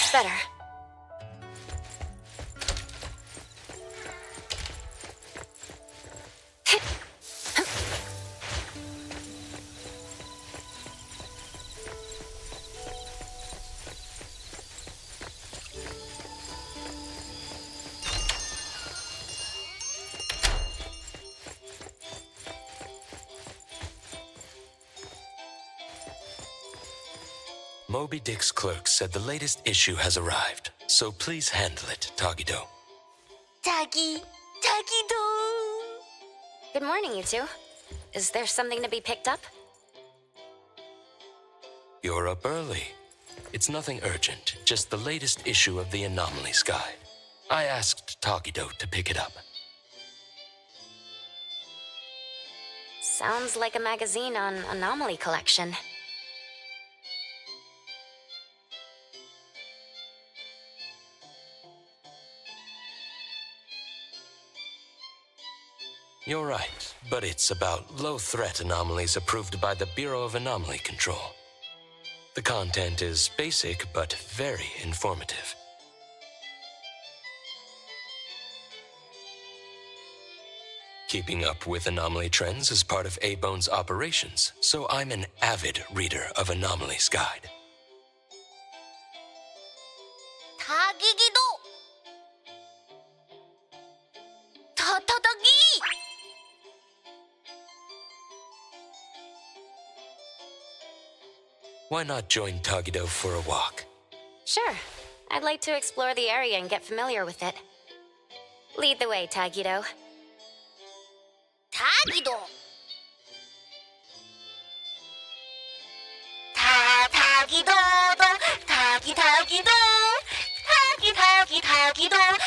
Much better. Moby Dick's clerk said the latest issue has arrived, so please handle it, Tagido. Tagido. Good morning, you two. Is there something to be picked up? You're up early. It's nothing urgent, just the latest issue of the Anomalies Guide. I asked Tagido to pick it up. Sounds like a magazine on anomaly collection. You're right, but it's about low-threat anomalies approved by the Bureau of Anomaly Control. The content is basic, but very informative. Keeping up with anomaly trends is part of A-Bone's operations, so I'm an avid reader of Anomalies Guide. 타기기도. 타타타기. Why not join Tagido for a walk? Sure. I'd like to explore the area and get familiar with it. Lead the way, Tagido. 타기도. 타기도도. 타기도.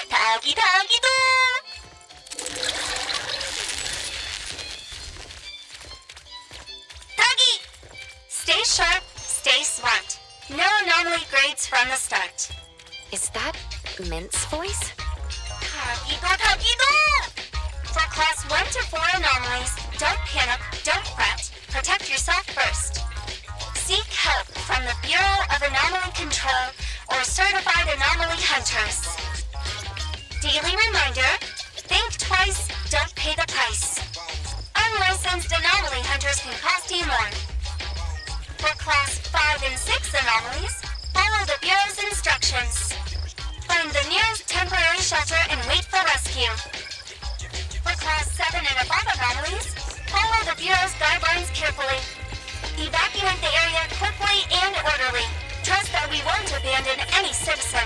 타기도. Tagi! Stay sharp, stay smart. No anomaly grades from the start. Is that Mint's voice? Tagido! For class 1 to 4 anomalies, don't panic, don't fret. Protect yourself first. Seek help from the Bureau of Anomaly Control or certified anomaly hunters. Daily reminder, think twice, don't pay the price. Unlicensed anomaly hunters can cost you more. For class 5 and 6 anomalies, follow the Bureau's instructions. Find the nearest temporary shelter and wait for rescue. For class 7 and above anomalies, follow the Bureau's guidelines carefully. Evacuate the area quickly and orderly. Trust that we won't abandon any citizen.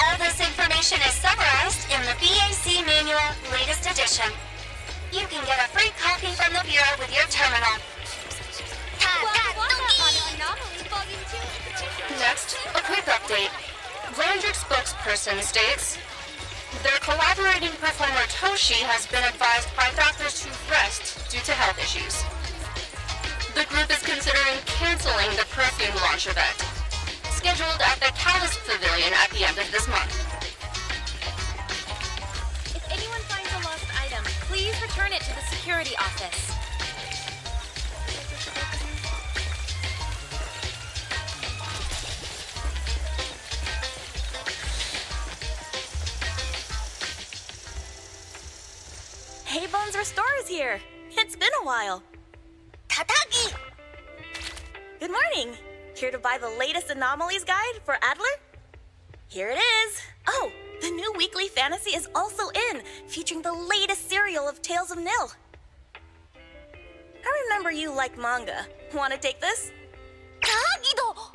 All this information is summarized in the BAC Manual, latest edition. You can get a free copy from the Bureau with your terminal. Next, a quick update. Voyager's spokesperson states, their collaborating performer Toshi has been advised by doctors to rest due to health issues. The group is considering canceling the perfume launch event, scheduled at the Catalyst Pavilion at the end of this month. If anyone finds a lost item, please return it to the security office. Hey, Bones Restore is here. It's been a while. 타타기! Good morning. Here to buy the latest Anomalies Guide for Adler? Here it is. Oh, the new weekly fantasy is also in, featuring the latest serial of Tales of Nil. I remember you like manga. Want to take this? 타기도!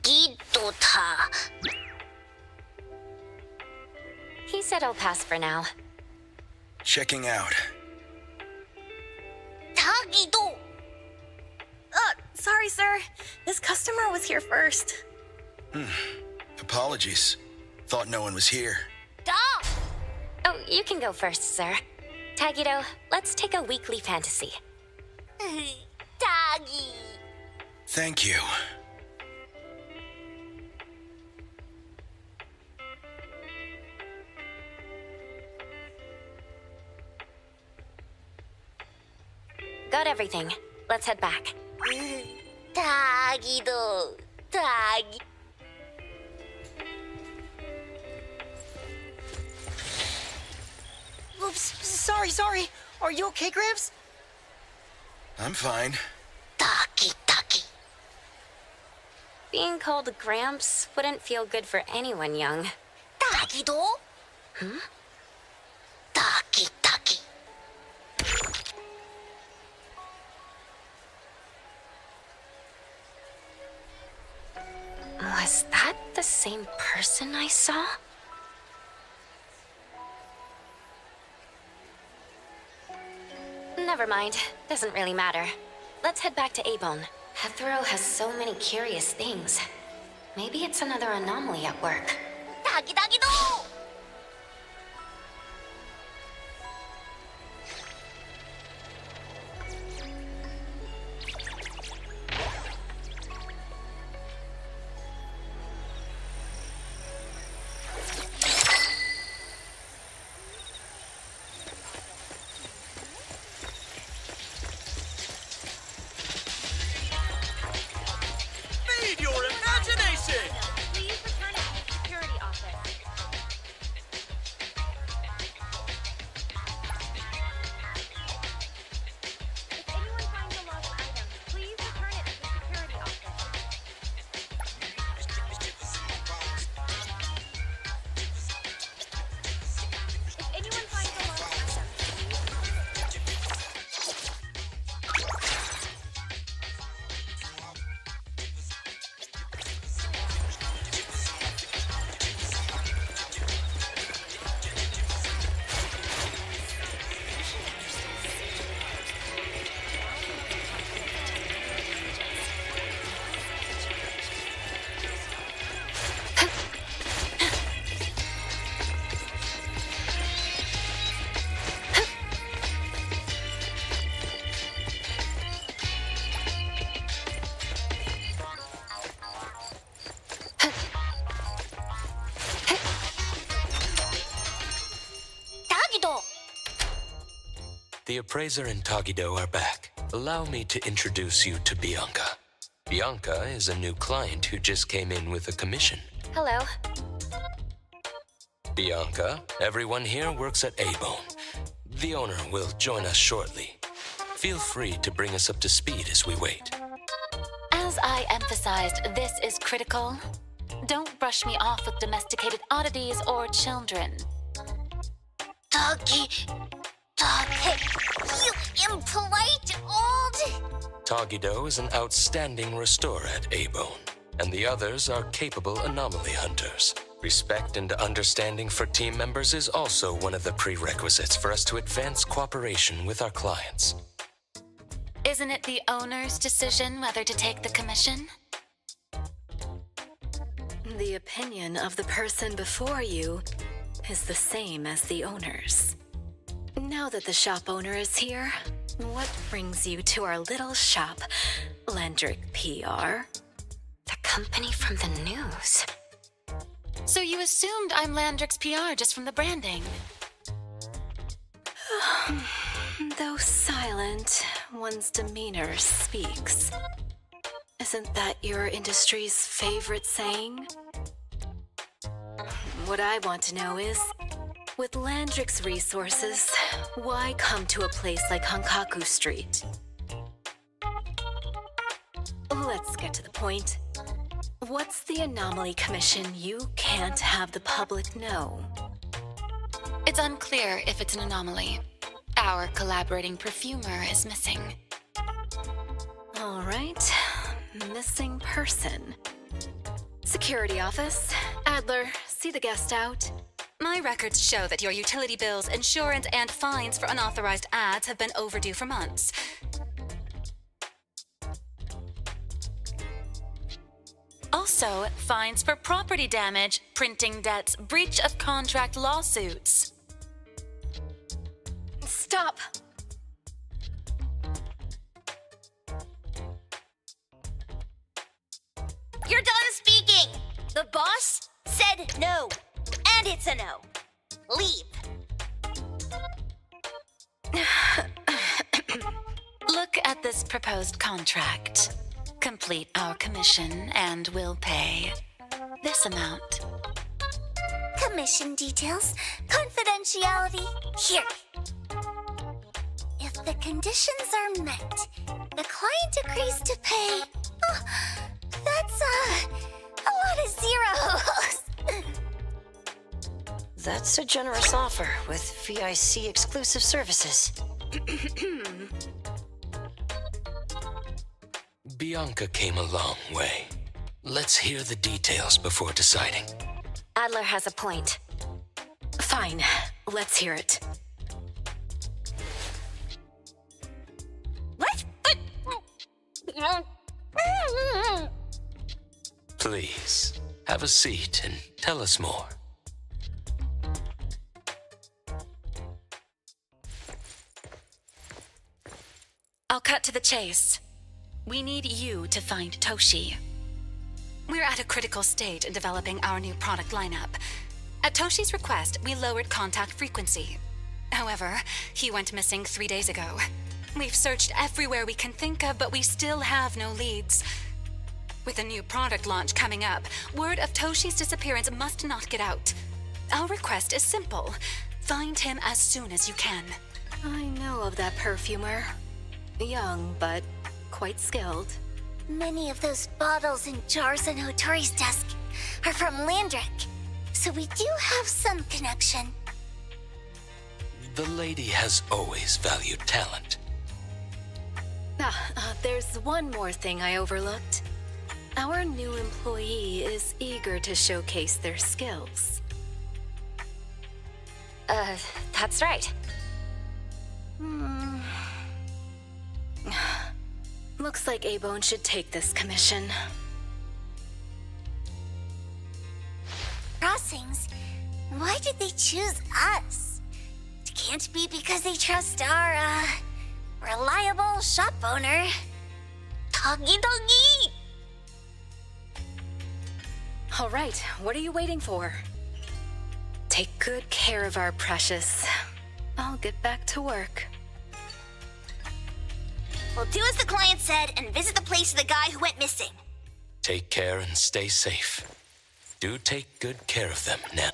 기도타. He said I'll pass for now. Checking out. 타기도! Sorry, sir. This customer was here first. Apologies. Thought no one was here. 다! Oh, you can go first, sir. Tagido, let's take a weekly fantasy. 타기. Thank you. Got everything. Let's head back. 타기도. 타기. Oops, sorry. Are you okay, Gramps? I'm fine. Taki taki. Being called Gramps wouldn't feel good for anyone young. Taki do? Taki taki. Was that the same person I saw? Never mind. Doesn't really matter. Let's head back to Abone. Hethro has so many curious things. Maybe it's another anomaly at work. Taki taki do! Feed your imagination! Please return it to the security office. If anyone finds a lost item, please return it to the security office. If anyone finds a lost item, Taki do! The appraiser and Tagido are back. Allow me to introduce you to Bianca. Bianca is a new client who just came in with a commission. hello. Bianca, everyone here works at Abone. The owner will join us shortly. Feel free to bring us up to speed as we wait. As I emphasized, this is critical. Don't brush me off with domesticated oddities or children. Taki. Taki. You impolite old. Tagido is an outstanding restorer at Abone, and the others are capable anomaly hunters. Respect and understanding for team members is also one of the prerequisites for us to advance cooperation with our clients. Isn't it the owner's decision whether to take the commission? The opinion of the person before you is the same as the owner's. Now that the shop owner is here, what brings you to our little shop, Landrick PR? The company from the news. So you assumed I'm Landrick's PR just from the branding? Though silent, one's demeanor speaks. Isn't that your industry's favorite saying? What I want to know is, with Landrick's resources, why come to a place like Hankaku Street? Let's get to the point. What's the anomaly commission you can't have the public know? It's unclear if it's an anomaly. Our collaborating perfumer is missing. All right, missing person. Security office. Adler, see the guest out. My records show that your utility bills, insurance, and fines for unauthorized ads have been overdue for months. Also, fines for property damage, printing debts, breach of contract lawsuits. Stop! You're done speaking. The boss said no. And it's a no. Leave. Look at this proposed contract. Complete our commission and we'll pay this amount. mission details. Confidentiality. Here. If the conditions are met, the client agrees to pay. Oh, that's a lot of zeros. That's a generous offer with VIC exclusive services. Bianca came a long way. Let's hear the details before deciding. Adler has a point. Fine, let's hear it. What? Please, have a seat and tell us more. I'll cut to the chase. We need you to find Toshi. We're at a critical stage in developing our new product lineup. At Toshi's request, we lowered contact frequency. However, he went missing 3 days ago. We've searched everywhere we can think of, but we still have no leads. With a new product launch coming up, word of Toshi's disappearance must not get out. Our request is simple. Find him as soon as you can. I know of that perfumer. Young, but quite skilled. Many of those bottles and jars on Hotori's desk are from Landrick, so we do have some connection. The lady has always valued talent. There's one more thing I overlooked. Our new employee is eager to showcase their skills. That's right. Looks like A-Bone should take this commission. Crossings? Why did they choose us? It can't be because they trust our, reliable shop owner. Doggy doggy! All right, what are you waiting for? Take good care of our precious. I'll get back to work. We'll do as the client said and visit the place of the guy who went missing. Take care and stay safe. Do take good care of them now.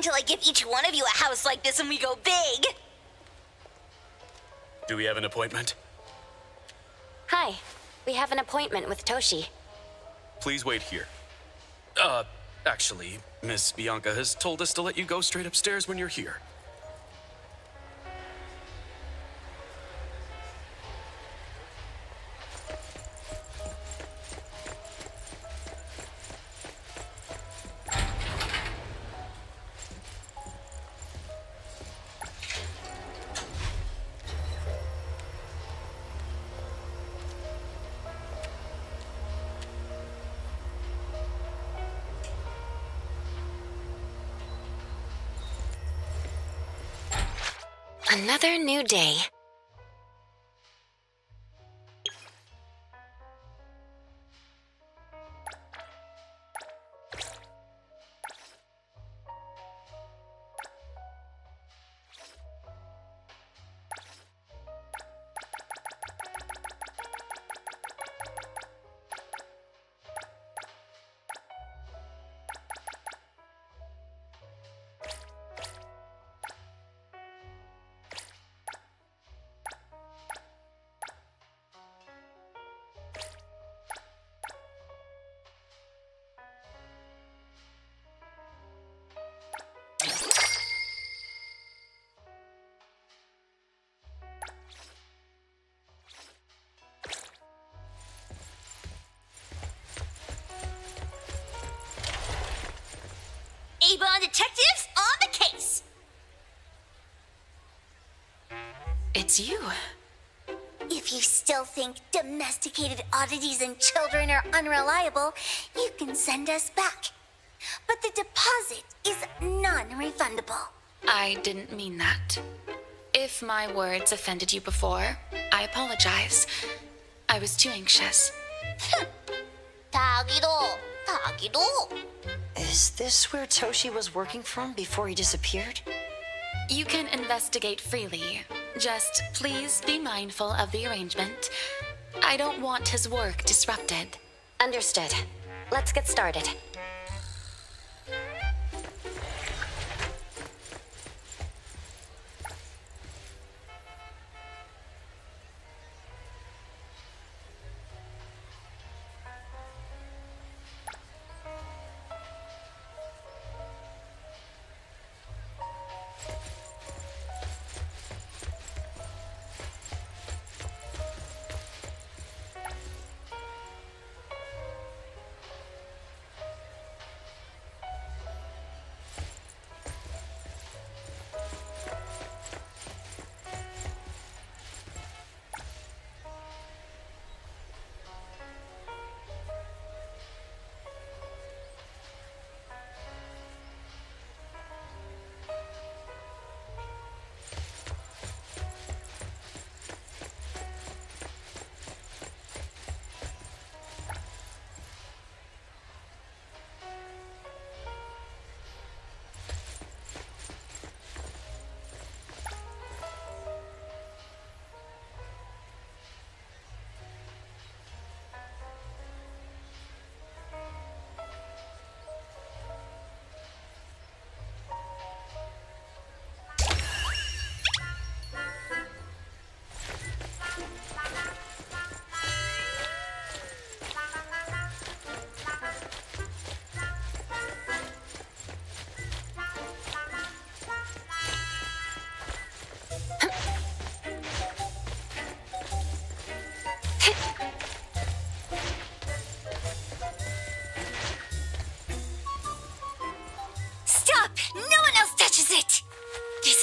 until I give each one of you a house like this and we go big. Do we have an appointment? Hi. We have an appointment with Toshi. Please wait here. Actually, Miss Bianca has told us to let you go straight upstairs when you're here. Another new day. Avon detectives on the case. It's you. If you still think domesticated oddities and children are unreliable, you can send us back. But the deposit is non-refundable. I didn't mean that. If my words offended you before, I apologize. I was too anxious. Tagido. Is this where Toshi was working from before he disappeared? You can investigate freely. Just please be mindful of the arrangement. I don't want his work disrupted. Understood. Let's get started.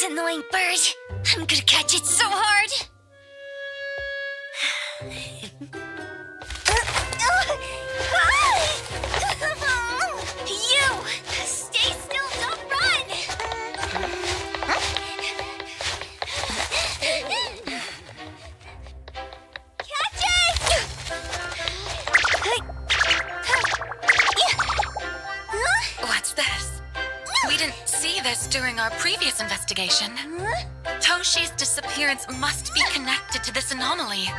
Annoying bird. I'm gonna catch it so hard. You! Stay still, don't run! Catch it! What's this? We didn't see this during our previous investigation. Toshi's disappearance must be connected to this anomaly.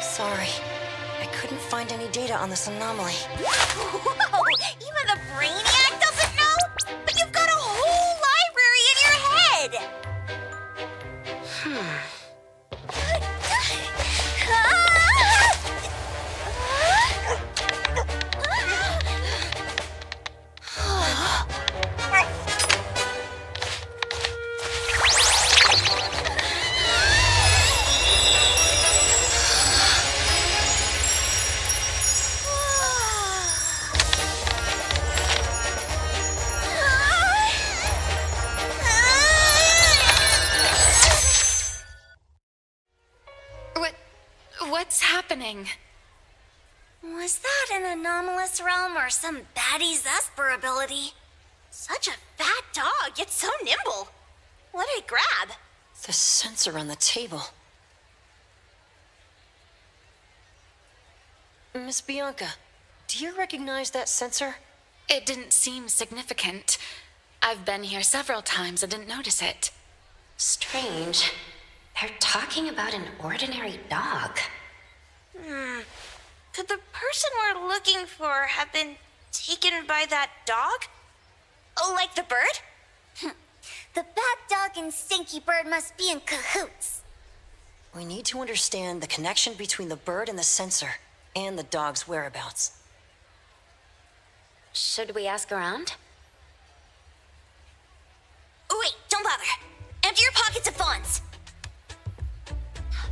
Sorry. I couldn't find any data on this anomaly. Whoa! Even the Brainiac doesn't know? But you've got a whole library in your head! What's happening? Was that an anomalous realm or some baddie's Esper ability? Such a fat dog, yet so nimble. What did it grab? The sensor on the table. Miss Bianca, do you recognize that sensor? It didn't seem significant. I've been here several times and didn't notice it. Strange. They're talking about an ordinary dog. Could the person we're looking for have been taken by that dog? Oh, like the bird? The bad dog and Stinky Bird must be in cahoots. We need to understand the connection between the bird and the sensor, and the dog's whereabouts. Should we ask around? Oh, wait, don't bother. Empty your pockets of funds.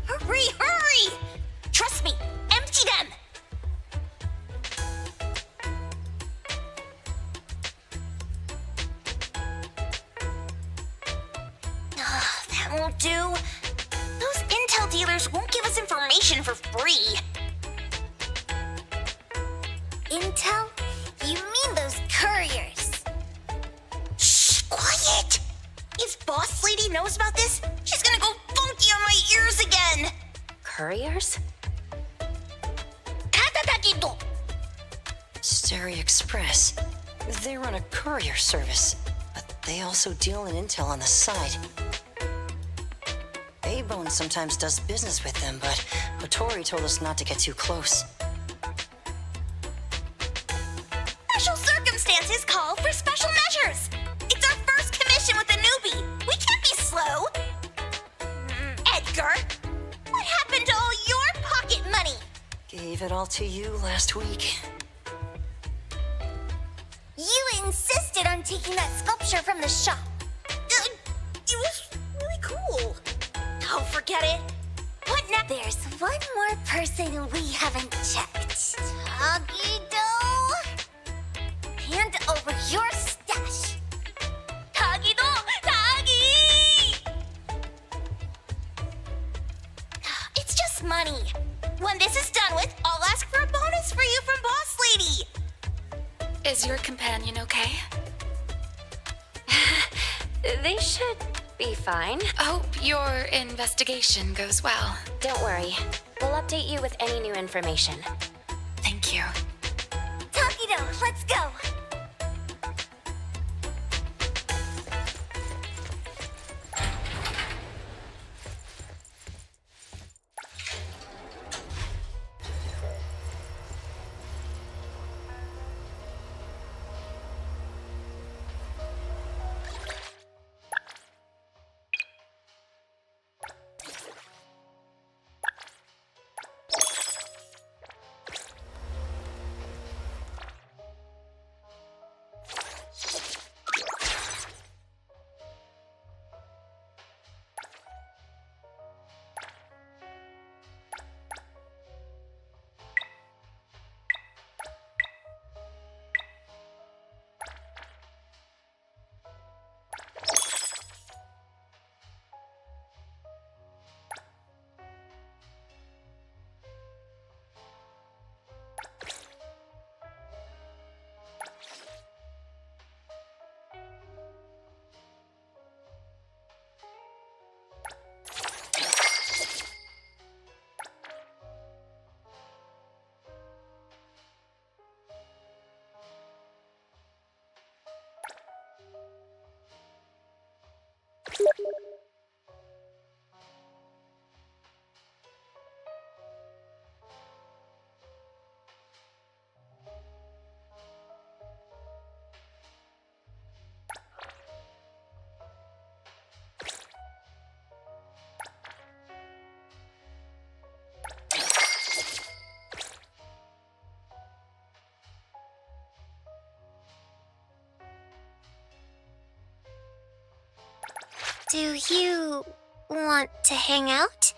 Hurry, hurry! Trust me, empty them! That won't do. Those intel dealers won't give us information for free. Intel? You mean those couriers? Shh, quiet! If Boss Lady knows about this, she's gonna go funky on my ears again! Couriers? Katatakito! Stereo Express. They run a courier service, but they also deal in intel on the side. A-Bone sometimes does business with them, but Otori told us not to get too close. Special circumstances call for special measures! It's our first commission with a newbie! We can't be slow! Edgar, what happened to all your pocket money? Gave it all to you last week. You insisted on taking that sculpture from the shop. It was really cool. Oh, forget it. What now? There's one more person we haven't checked. Tagido? Hand over your stash. Tagido! Tagi! It's just money. When this is done with, I'll ask for a bonus for you from Boss Lady. Is your companion okay? They should be fine. Hope your investigation goes well. Don't worry. We'll update you with any new information. Thank you. Takido, let's go. Do you want to hang out?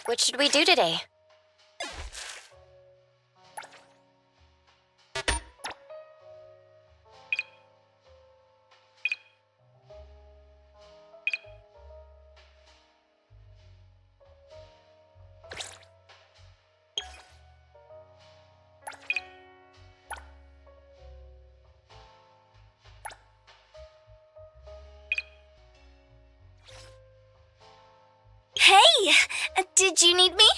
What should we do today? Hey! Did you need me?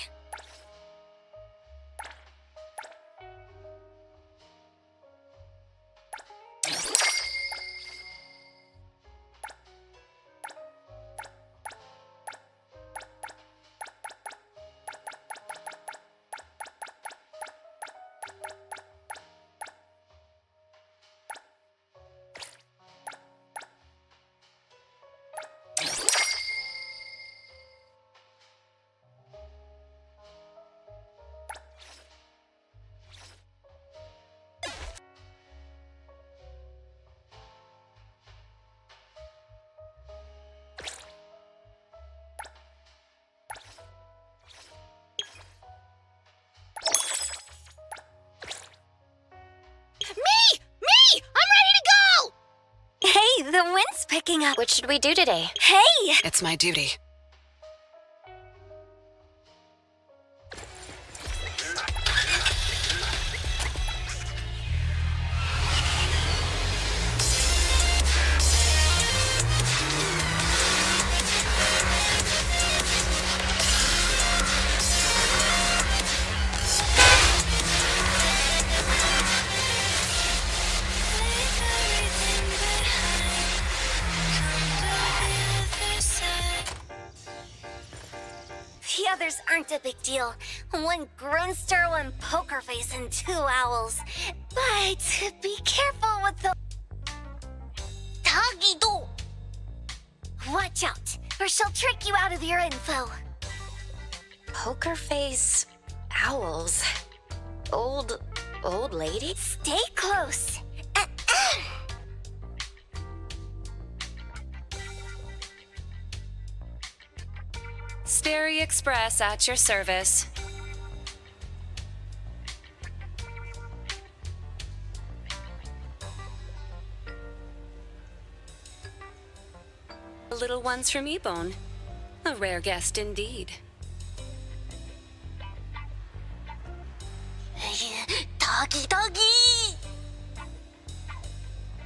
Hey, the wind's picking up. What should we do today? Hey! It's my duty. The others aren't a big deal. One Grunster, one poker face, and two owls. But be careful with the Tagido! Watch out, or she'll trick you out of your info. Poker face, owls, old lady? Stay close. Sterry Express at your service. Little ones from Ebone. A rare guest indeed. Doggy!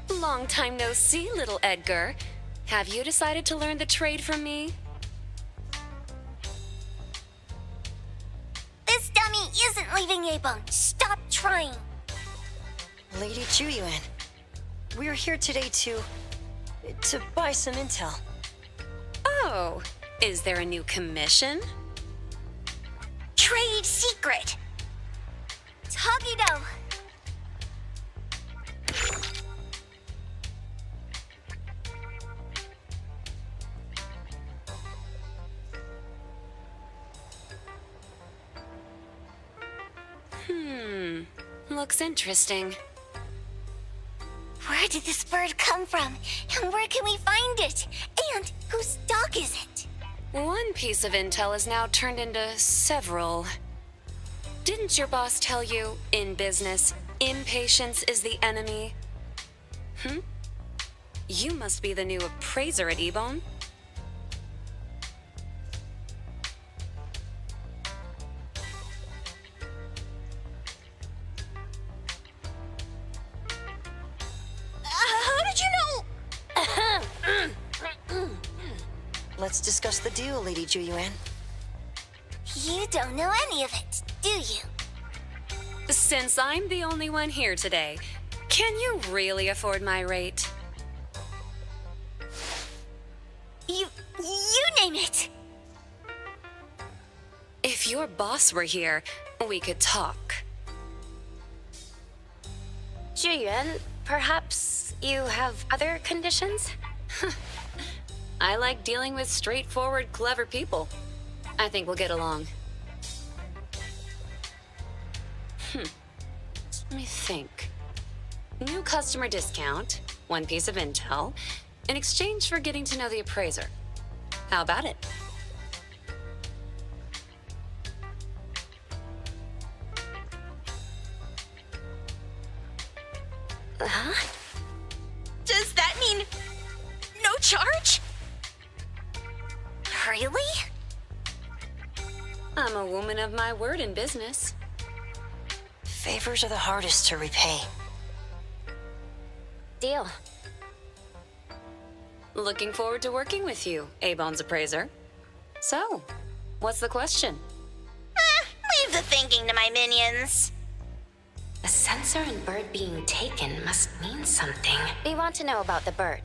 Long time no see, little Edgar. Have you decided to learn the trade from me? This dummy isn't leaving Abone. Stop trying. Lady Juyuan, we're here today to buy some intel. Oh, is there a new commission? Trade secret. Tagido. Looks interesting. Where'd did this bird come from? And where can we find it? And whose dog is it? One piece of intel is now turned into several. Didn't your boss tell you, in business, impatience is the enemy? You must be the new appraiser at Ebone. How did you know? Let's discuss the deal, Lady Juyuan. You don't know any of it, do you? Since I'm the only one here today, can you really afford my rate? You name it. If your boss were here, we could talk. Juyuan, perhaps you have other conditions? I like dealing with straightforward, clever people. I think we'll get along. Let me think. New customer discount, one piece of intel, in exchange for getting to know the appraiser. How about it? Huh? Does that mean no charge? Really? I'm a woman of my word in business. Favors are the hardest to repay. Deal. Looking forward to working with you, Ebone's appraiser. So, what's the question? Leave the thinking to my minions. The sensor and bird being taken must mean something. We want to know about the bird.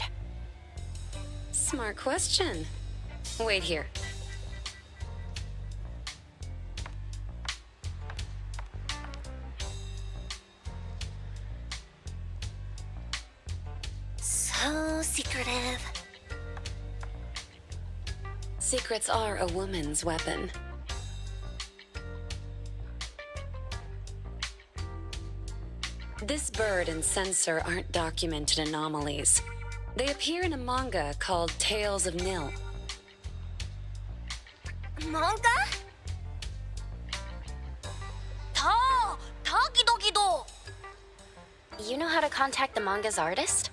Smart question. Wait here. So secretive. Secrets are a woman's weapon. This bird and sensor aren't documented anomalies. They appear in a manga called Tales of Nil. Manga? Takidokido. You know how to contact the manga's artist?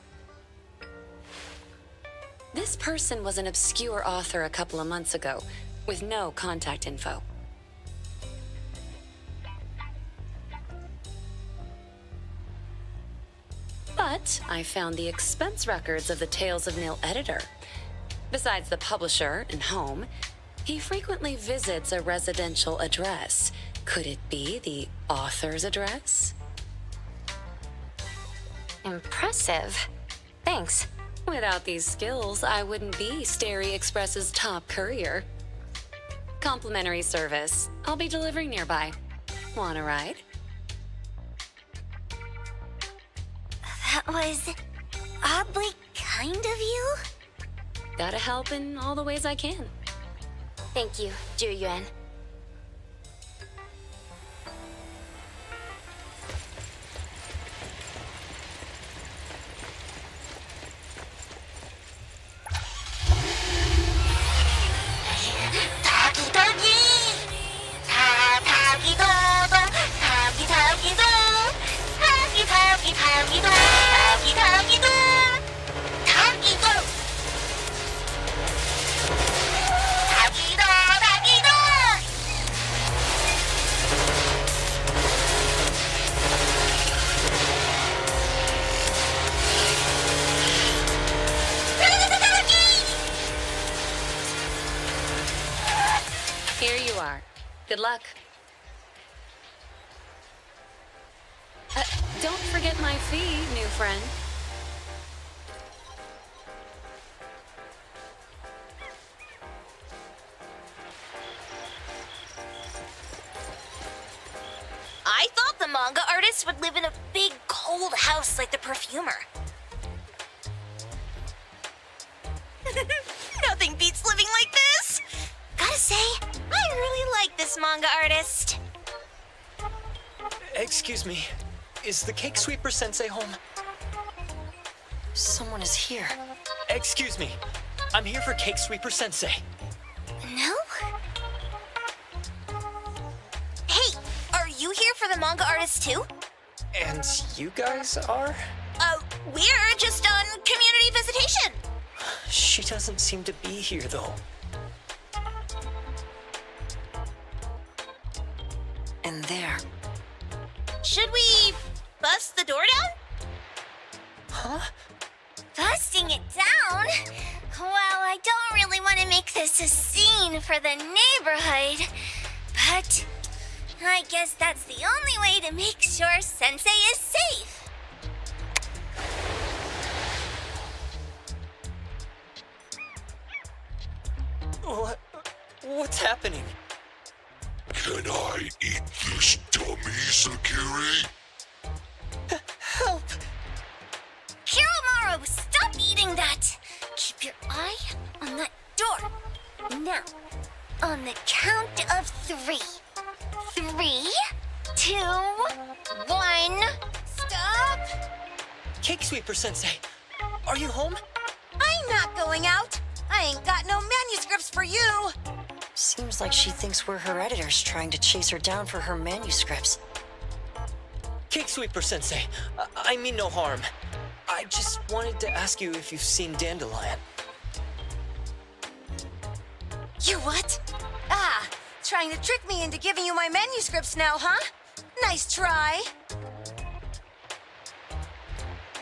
This person was an obscure author a couple of months ago, with no contact info. But I found the expense records of the Tales of Nil editor. Besides the publisher and home, he frequently visits a residential address. Could it be the author's address? Impressive. Thanks. Without these skills, I wouldn't be Starry Express's top courier. Complimentary service. I'll be delivering nearby. Want a ride? That was oddly kind of you. Gotta help in all the ways I can. Thank you, Juyuan. Here you are. Good luck. Don't forget my fee, new friend. I thought the manga artist would live in a big, cold house like the perfumer. Nothing beats living like this. Gotta say, I really like this manga artist. Excuse me, is the cake sweeper sensei home? Someone is here. Excuse me. I'm here for Cake Sweeper Sensei. No? Hey, are you here for the manga artist too? And you guys are? We're just on community visitation. She doesn't seem to be here, though. And there. Should we bust the door down? Huh? Busting it down? Well, I don't really want to make this a scene for the neighborhood, but I guess that's the only way to make sure Sensei is safe. What's happening? Can I eat this dummy, Sakiri? Help! Kiromaru, stop eating that! Keep your eye on that door. Now, on the count of 3. 3, 2, 1, stop! Cake Sweeper Sensei, are you home? I'm not going out. I ain't got no manuscripts for you. Seems like she thinks we're her editors trying to chase her down for her manuscripts. Cake Sweeper Sensei, I mean no harm. I just wanted to ask you if you've seen Dandelion. You what? Ah, trying to trick me into giving you my manuscripts now, huh? Nice try.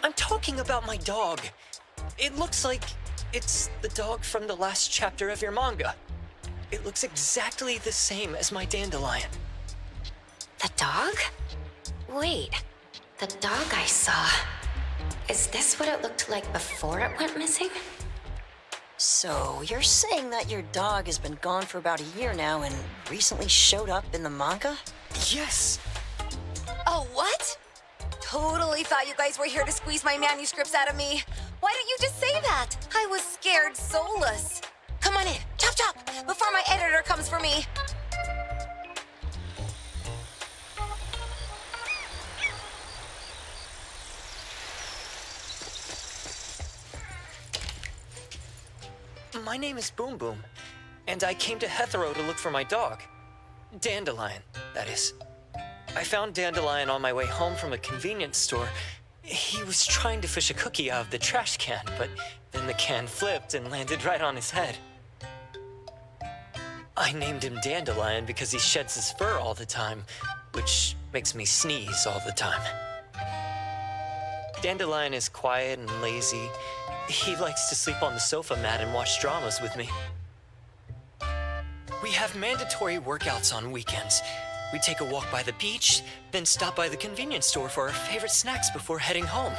I'm talking about my dog. It looks like it's the dog from the last chapter of your manga. It looks exactly the same as my Dandelion. The dog? Wait, the dog I saw. Is this what it looked like before it went missing? So, you're saying that your dog has been gone for about a year now and recently showed up in the manga? Yes! Oh, what? Totally thought you guys were here to squeeze my manuscripts out of me. Why didn't you just say that? I was scared soulless. Come on in, chop chop, before my editor comes for me. My name is Boom Boom, and I came to Hethero to look for my dog. Dandelion, that is. I found Dandelion on my way home from a convenience store. He was trying to fish a cookie out of the trash can, but then the can flipped and landed right on his head. I named him Dandelion because he sheds his fur all the time, which makes me sneeze all the time. Dandelion is quiet and lazy. He likes to sleep on the sofa mat and watch dramas with me. We have mandatory workouts on weekends. We take a walk by the beach, then stop by the convenience store for our favorite snacks before heading home.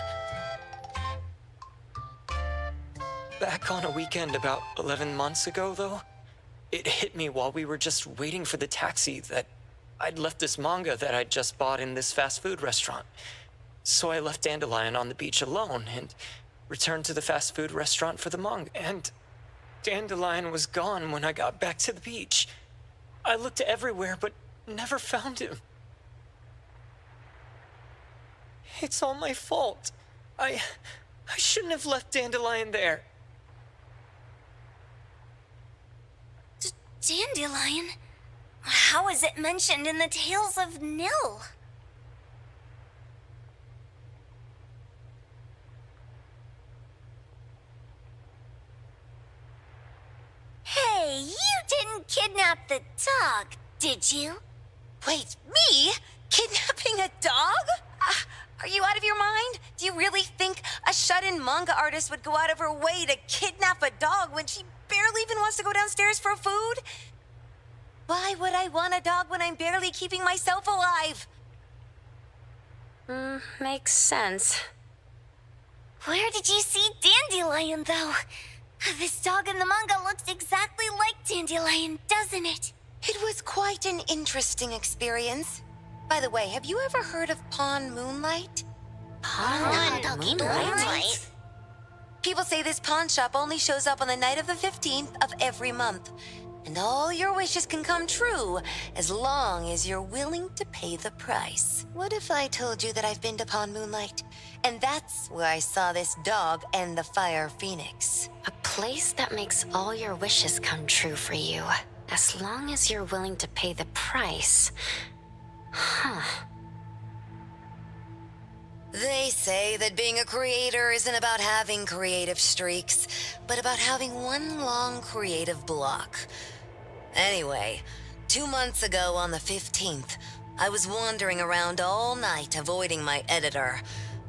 Back on a weekend about 11 months ago, though, it hit me while we were just waiting for the taxi that I'd left this manga that I'd just bought in this fast food restaurant. So I left Dandelion on the beach alone and returned to the fast food restaurant for the manga. And Dandelion was gone when I got back to the beach. I looked everywhere, but never found him. It's all my fault. I shouldn't have left Dandelion there. Dandelion? How is it mentioned in the Tales of Nil? Hey, you didn't kidnap the dog, did you? Wait, me? Kidnapping a dog? Are you out of your mind? Do you really think a shut-in manga artist would go out of her way to kidnap a dog when she barely even wants to go downstairs for food? Why would I want a dog when I'm barely keeping myself alive? Makes sense. Where did you see Dandelion, though? This dog in the manga looks exactly like Dandelion, doesn't it? It was quite an interesting experience. By the way, have you ever heard of Pawn Moonlight? Moonlight? People say this pawn shop only shows up on the night of the 15th of every month. And all your wishes can come true as long as you're willing to pay the price. What if I told you that I've been to Pawn Moonlight And that's where I saw this dog and the fire phoenix. A place that makes all your wishes come true for you, as long as you're willing to pay the price. Huh. They say that being a creator isn't about having creative streaks, but about having one long creative block. Anyway, 2 months ago on the 15th, I was wandering around all night avoiding my editor,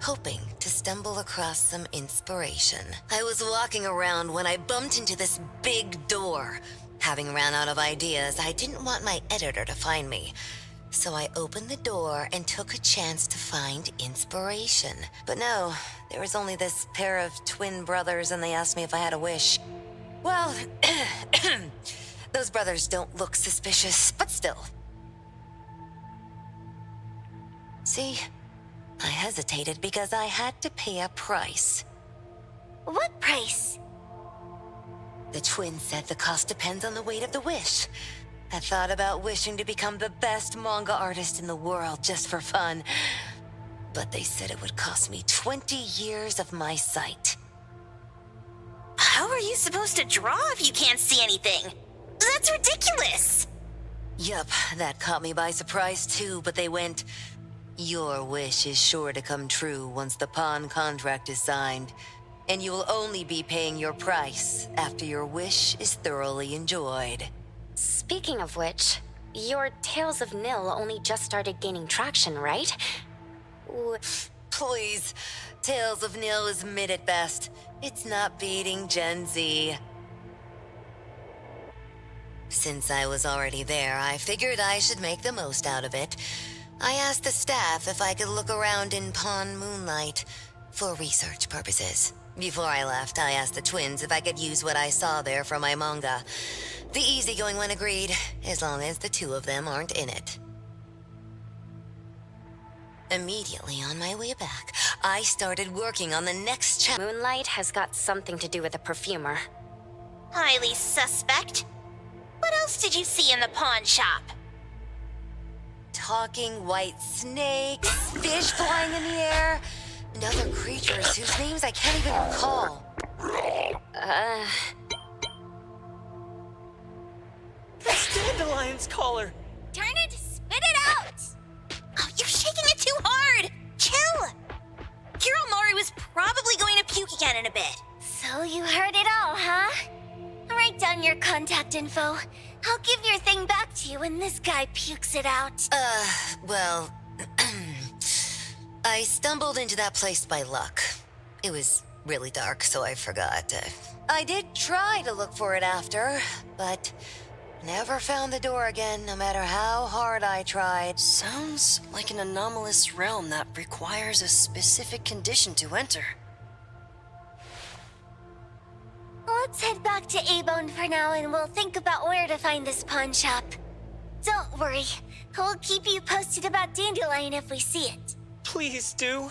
hoping to stumble across some inspiration. I was walking around when I bumped into this big door. Having ran out of ideas, I didn't want my editor to find me. So I opened the door and took a chance to find inspiration. But no, there was only this pair of twin brothers and they asked me if I had a wish. Well, those brothers don't look suspicious, but still. See, I hesitated because I had to pay a price. What price? The twins said the cost depends on the weight of the wish. I thought about wishing to become the best manga artist in the world just for fun. But they said it would cost me 20 years of my sight. How are you supposed to draw if you can't see anything? That's ridiculous! Yup, that caught me by surprise too, but they went, "Your wish is sure to come true once the pawn contract is signed, and you will only be paying your price after your wish is thoroughly enjoyed." Speaking of which, your Tales of Nil only just started gaining traction, right? Please, Tales of Nil is mid at best. It's not beating Gen Z. Since I was already there, I figured I should make the most out of it. I asked the staff if I could look around in Pawn Moonlight for research purposes. Before I left, I asked the twins if I could use what I saw there for my manga. The easygoing one agreed, as long as the two of them aren't in it. Immediately on my way back, I started working on the next chapter. Moonlight has got something to do with a perfumer. Highly suspect. What else did you see in the pawn shop? Talking white snakes, fish flying in the air, and other creatures whose names I can't even recall. That's Dandelion's collar! Turn it, spit it out! Oh, you're shaking it too hard! Chill! Kiromori was probably going to puke again in a bit. So you heard it all, huh? Write down your contact info. I'll give your thing back to you when this guy pukes it out. Well, I stumbled into that place by luck. It was really dark, so I forgot. I did try to look for it after, but never found the door again, no matter how hard I tried. Sounds like an anomalous realm that requires a specific condition to enter. Let's head back to A-Bone for now and we'll think about where to find this pawn shop. Don't worry, we'll keep you posted about Dandelion if we see it. Please do.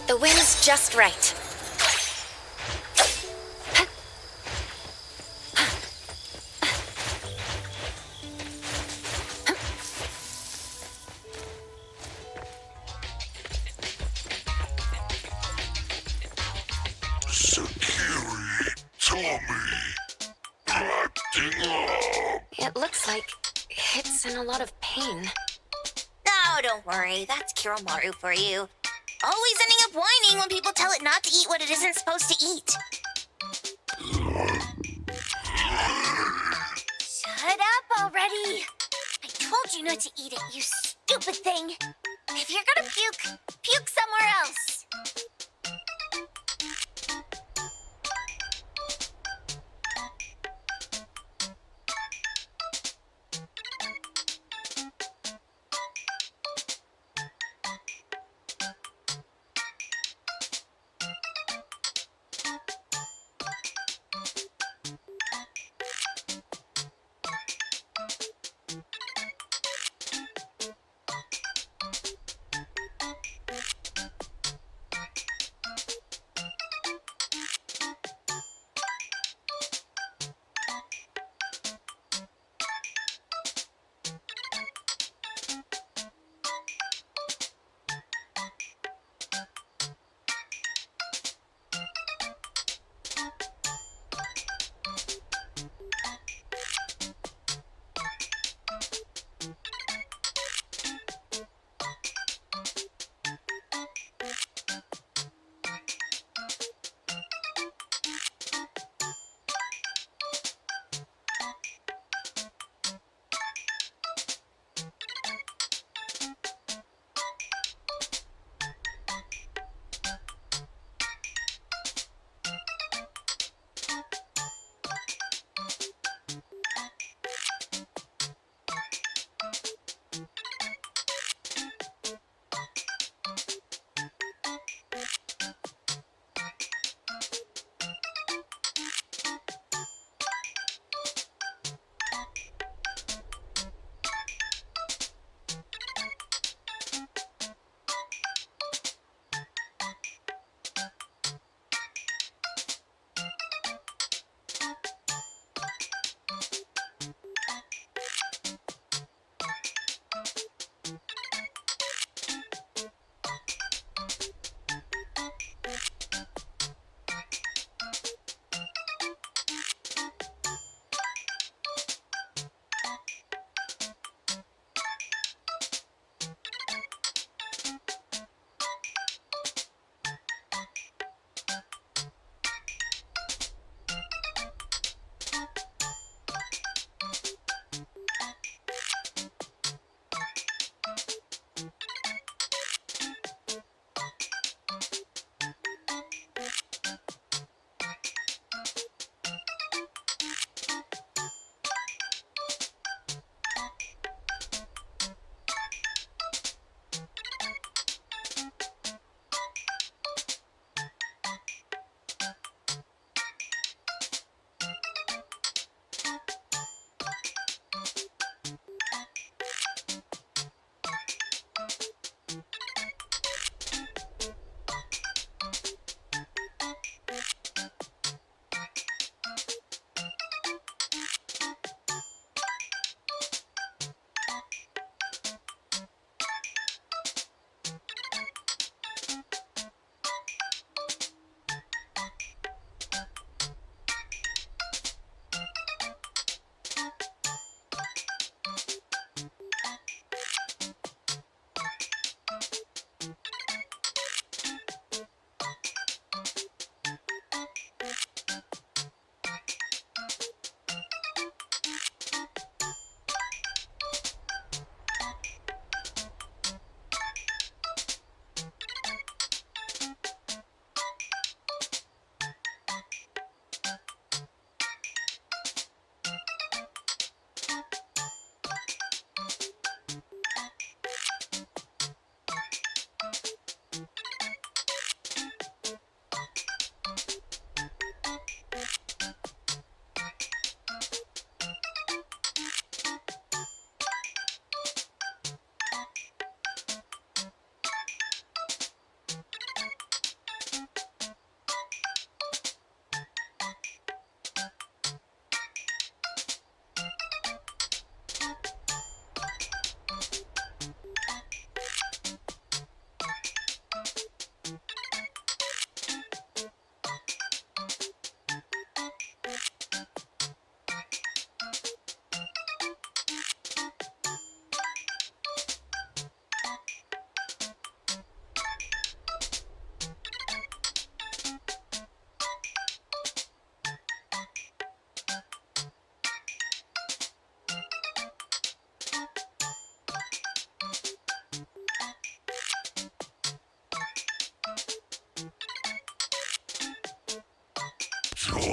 The wind's just right. Sakiri, Tommy, acting up. It looks like it's in a lot of pain. Oh, Oh, don't worry. That's Kiromaru for you. Always ending up whining when people tell it not to eat what it isn't supposed to eat. Shut up already. I told you not to eat it, you stupid thing. If you're gonna puke, puke somewhere else.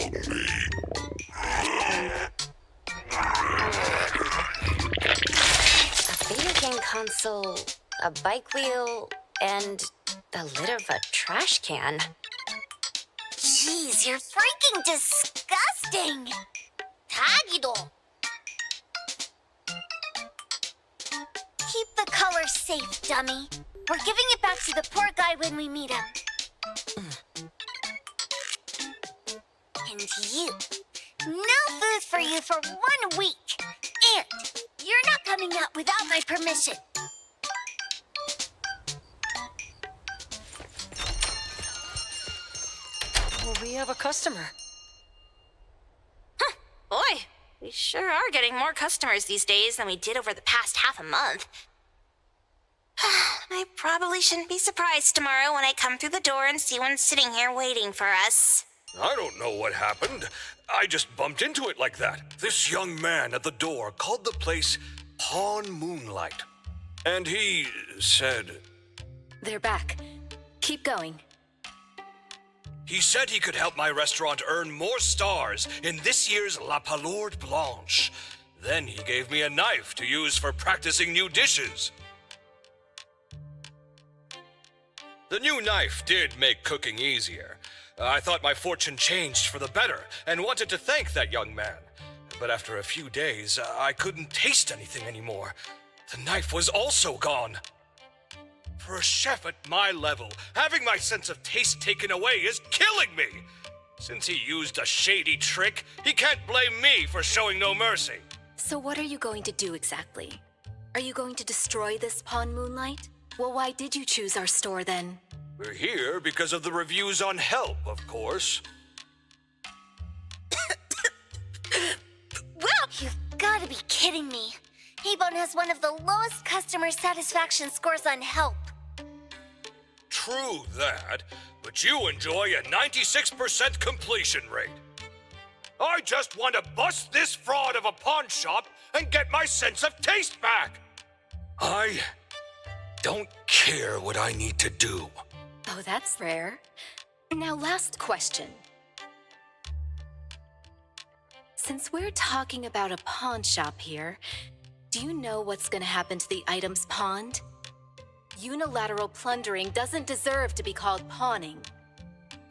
A video game console, a bike wheel, and the lid of a trash can. Jeez, you're freaking disgusting! Tagido! Keep the color safe, dummy. We're giving it back to the poor guy when we meet him. And you. No food for you for 1 week. And you're not coming out without my permission. Well, we have a customer. Boy, we sure are getting more customers these days than we did over the past half a month. I probably shouldn't be surprised tomorrow when I come through the door and see one sitting here waiting for us. I don't know what happened. I just bumped into it like that. This young man at the door called the place Pawn Moonlight. And he said... They're back. Keep going. He said he could help my restaurant earn more stars in this year's La Palourde Blanche. Then he gave me a knife to use for practicing new dishes. The new knife did make cooking easier. I thought my fortune changed for the better and wanted to thank that young man. But after a few days, I couldn't taste anything anymore. The knife was also gone. For a chef at my level, having my sense of taste taken away is killing me. Since he used a shady trick, he can't blame me for showing no mercy. So what are you going to do exactly? Are you going to destroy this Pawn Moonlight? Well, why did you choose our store then? We're here because of the reviews on Help, of course. Well, you've got to be kidding me. Ebon has one of the lowest customer satisfaction scores on Help. True that, but you enjoy a 96% completion rate. I just want to bust this fraud of a pawn shop and get my sense of taste back. I don't care what I need to do. Oh, that's rare. Now, last question. Since we're talking about a pawn shop here, do you know what's gonna happen to the items pawned? Unilateral plundering doesn't deserve to be called pawning.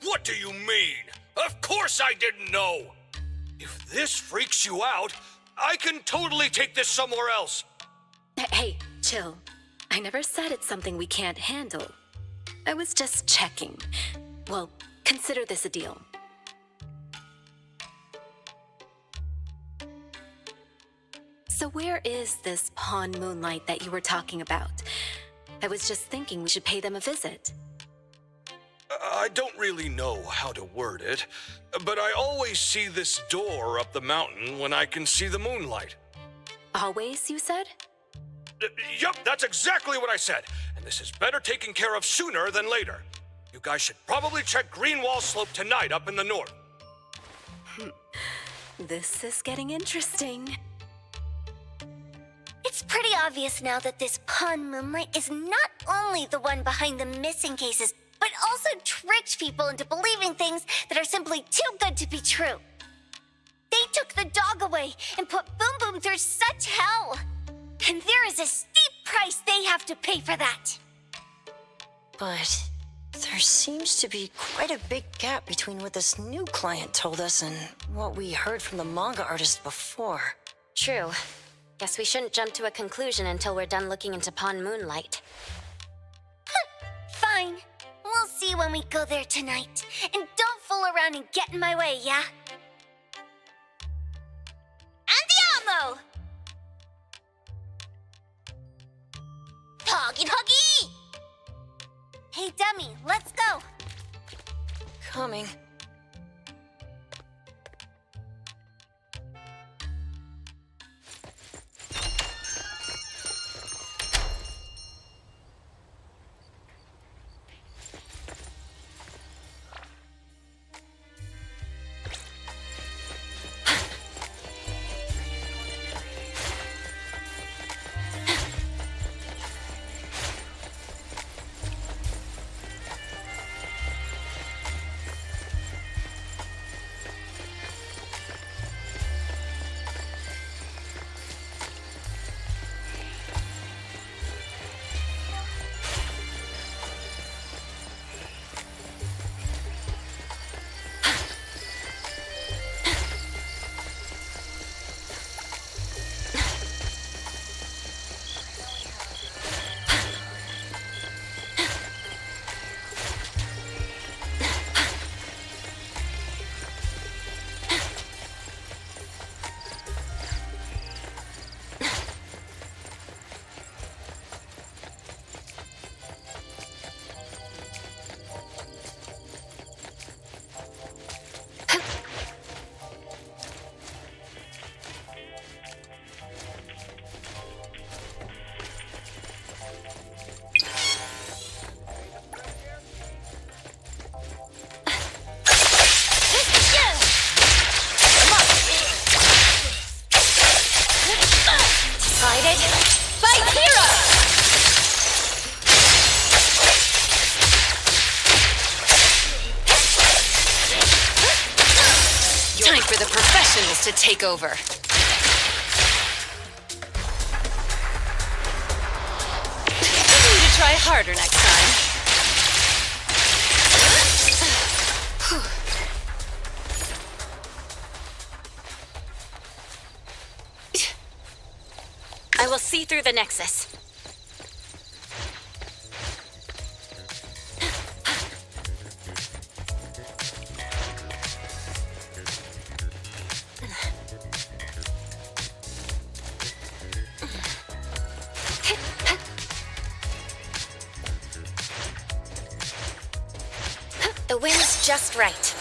What do you mean? Of course I didn't know! If this freaks you out, I can totally take this somewhere else. Hey, chill. I never said it's something we can't handle. I was just checking. Well, consider this a deal. So where is this Pawn Moonlight that you were talking about? I was just thinking we should pay them a visit. I don't really know how to word it, but I always see this door up the mountain when I can see the moonlight. Always, you said? Yup, that's exactly what I said. And this is better taken care of sooner than later. You guys should probably check Greenwall Slope tonight up in the north. This is getting interesting. It's pretty obvious now that this Pawn Moonlight is not only the one behind the missing cases, but also tricked people into believing things that are simply too good to be true. They took the dog away and put Boom Boom through such hell. And there is a steep price they have to pay for that. But there seems to be quite a big gap between what this new client told us and what we heard from the manga artist before. True. Guess we shouldn't jump to a conclusion until we're done looking into Pawn Moonlight. Fine. We'll see when we go there tonight. And don't fool around and get in my way, yeah? Andiamo! Doggy doggy! Hey, dummy, let's go. Coming. take over. You need to try harder next time. I will see through the Nexus. The wind's just right.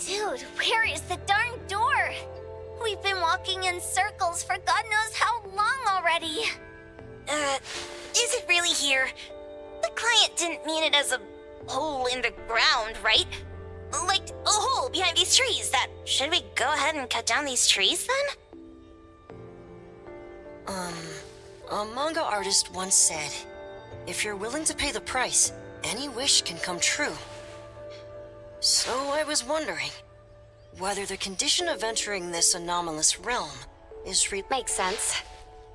Dude, where is the darn door? We've been walking in circles for God knows how long already. Is it really here? The client didn't mean it as a hole in the ground, right? Like a hole behind these trees that... Should we go ahead and cut down these trees then? A manga artist once said, if you're willing to pay the price, any wish can come true. So I was wondering whether the condition of entering this anomalous realm is Makes sense.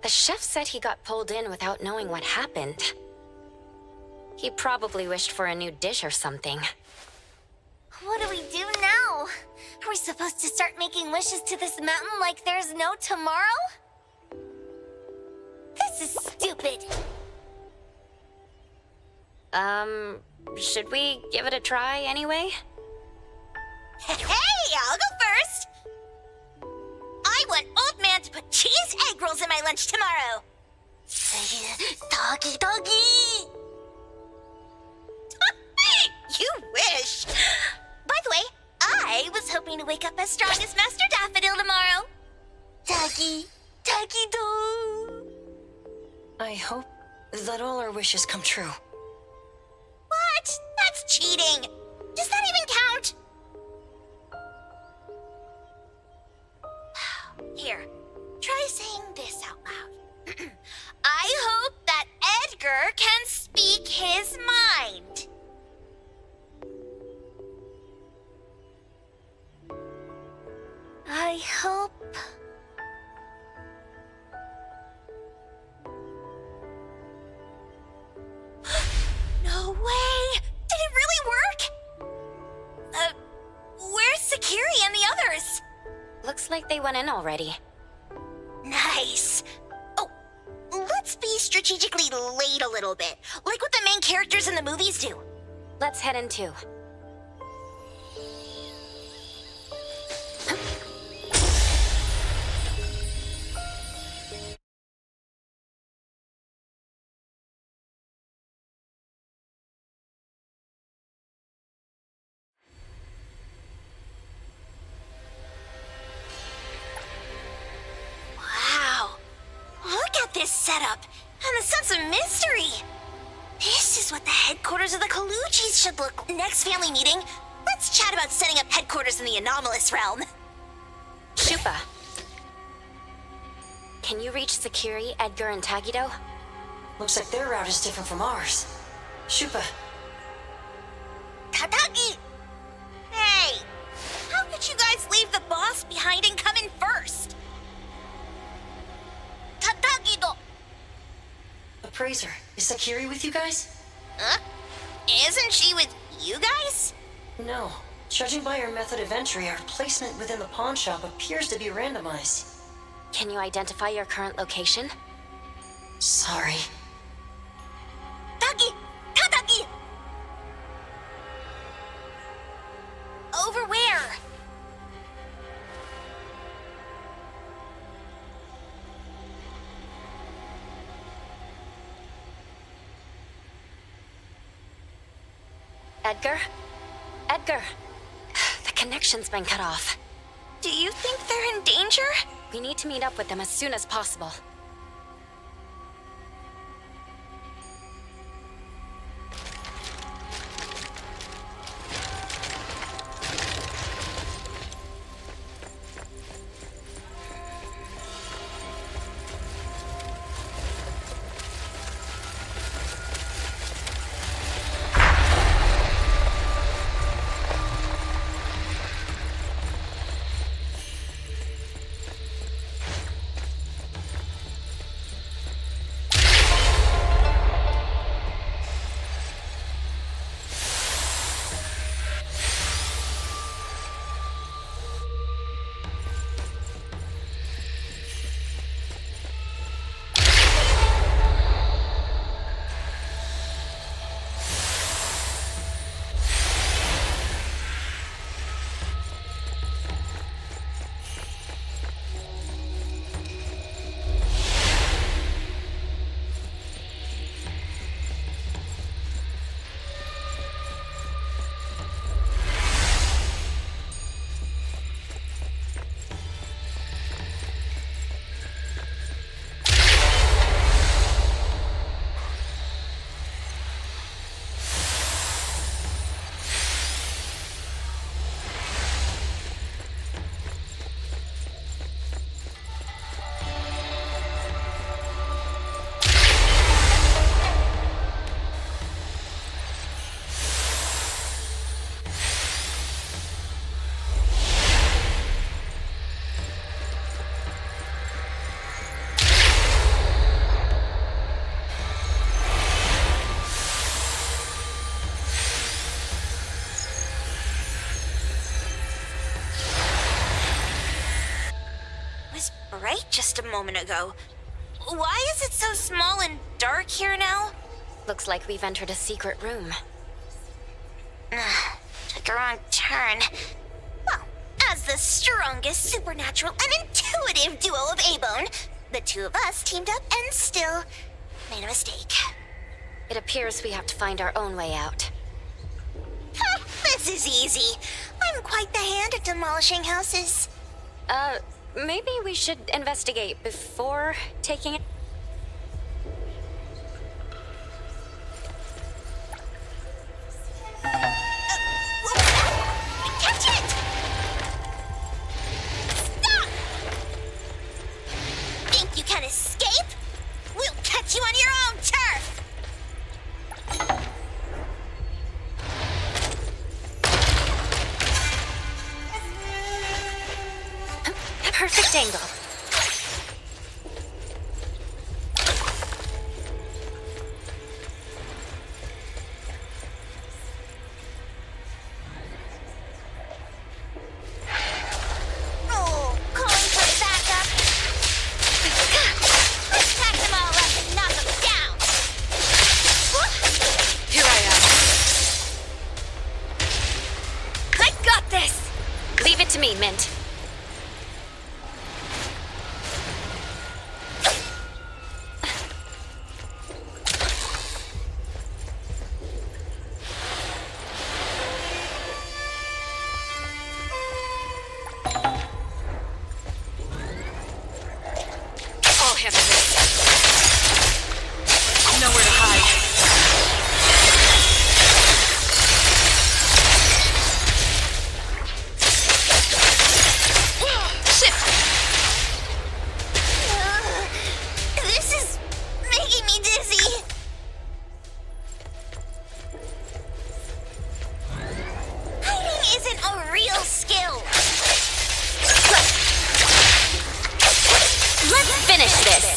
The chef said he got pulled in without knowing what happened. He probably wished for a new dish or something. What do we do now? Are we supposed to start making wishes to this mountain like there's no tomorrow? This is stupid. Should we give it a try anyway? Hey, I'll go first! I want Old Man to put cheese egg rolls in my lunch tomorrow! Doggy, doggy! You wish! By the way, I was hoping to wake up as strong as Master Daffodil tomorrow. Doggy, doggy doo. I hope that all our wishes come true. What? That's cheating. Does that even count? Here, try saying this out loud. I hope that Edgar can speak his mind. I hope they went in already. Nice. Oh, let's be strategically late a little bit, like what the main characters in the movies do. Let's head in too. Wow. Look at this setup and the sense of mystery. This is what the headquarters of the Kaluchis should look like. Next family meeting, let's chat about setting up headquarters in the anomalous realm. Shupa. Can you reach Sakiri, Edgar, and Tagido? Looks like their route is different from ours. Shupa. Tatagi! Hey! How could you guys leave the boss behind and come in first? Tatagi-do! Appraiser, is Sakiri with you guys? Huh? Isn't she with you guys? No. Judging by our method of entry, our placement within the pawn shop appears to be randomized. Can you identify your current location? Sorry. Taki! Tatagi! Over where? Edgar? Edgar! The connection's been cut off. Do you think they're in danger? We need to meet up with them as soon as possible. Bright just a moment ago. Why is it so small and dark here now? Looks like we've entered a secret room. Took a wrong turn. Well, as the strongest supernatural and intuitive duo of A-Bone, the two of us teamed up and still made a mistake. It appears we have to find our own way out. This is easy. I'm quite the hand at demolishing houses. Maybe we should investigate before taking it. Catch it! Stop! Think you can escape? We'll catch you on your own turf! Perfect angle. Oh, calling to me, Mint. I'll handle this. Nowhere to hide. Shit! This is making me dizzy. Hiding isn't a real skill. Let's finish this.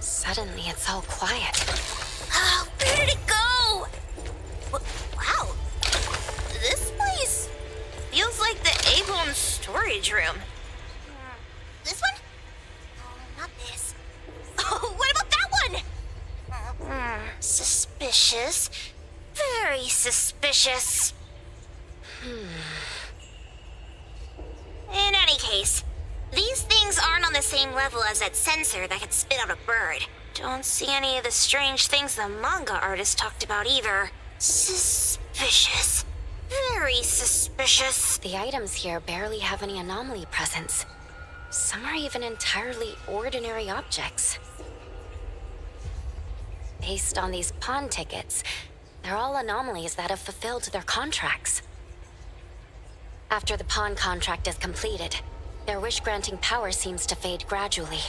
Suddenly, it's all quiet. Oh, where did it go? Wow. This place feels like the A-Bone storage room. This one? Oh, not this. Oh, what about that one? Suspicious. Very suspicious. In any case, these things aren't on the same level as that sensor that could spit out a bird. Don't see any of the strange things the manga artist talked about either. Suspicious. Very suspicious. The items here barely have any anomaly presence. Some are even entirely ordinary objects. Based on these pawn tickets, they're all anomalies that have fulfilled their contracts. After the pawn contract is completed, their wish-granting power seems to fade gradually.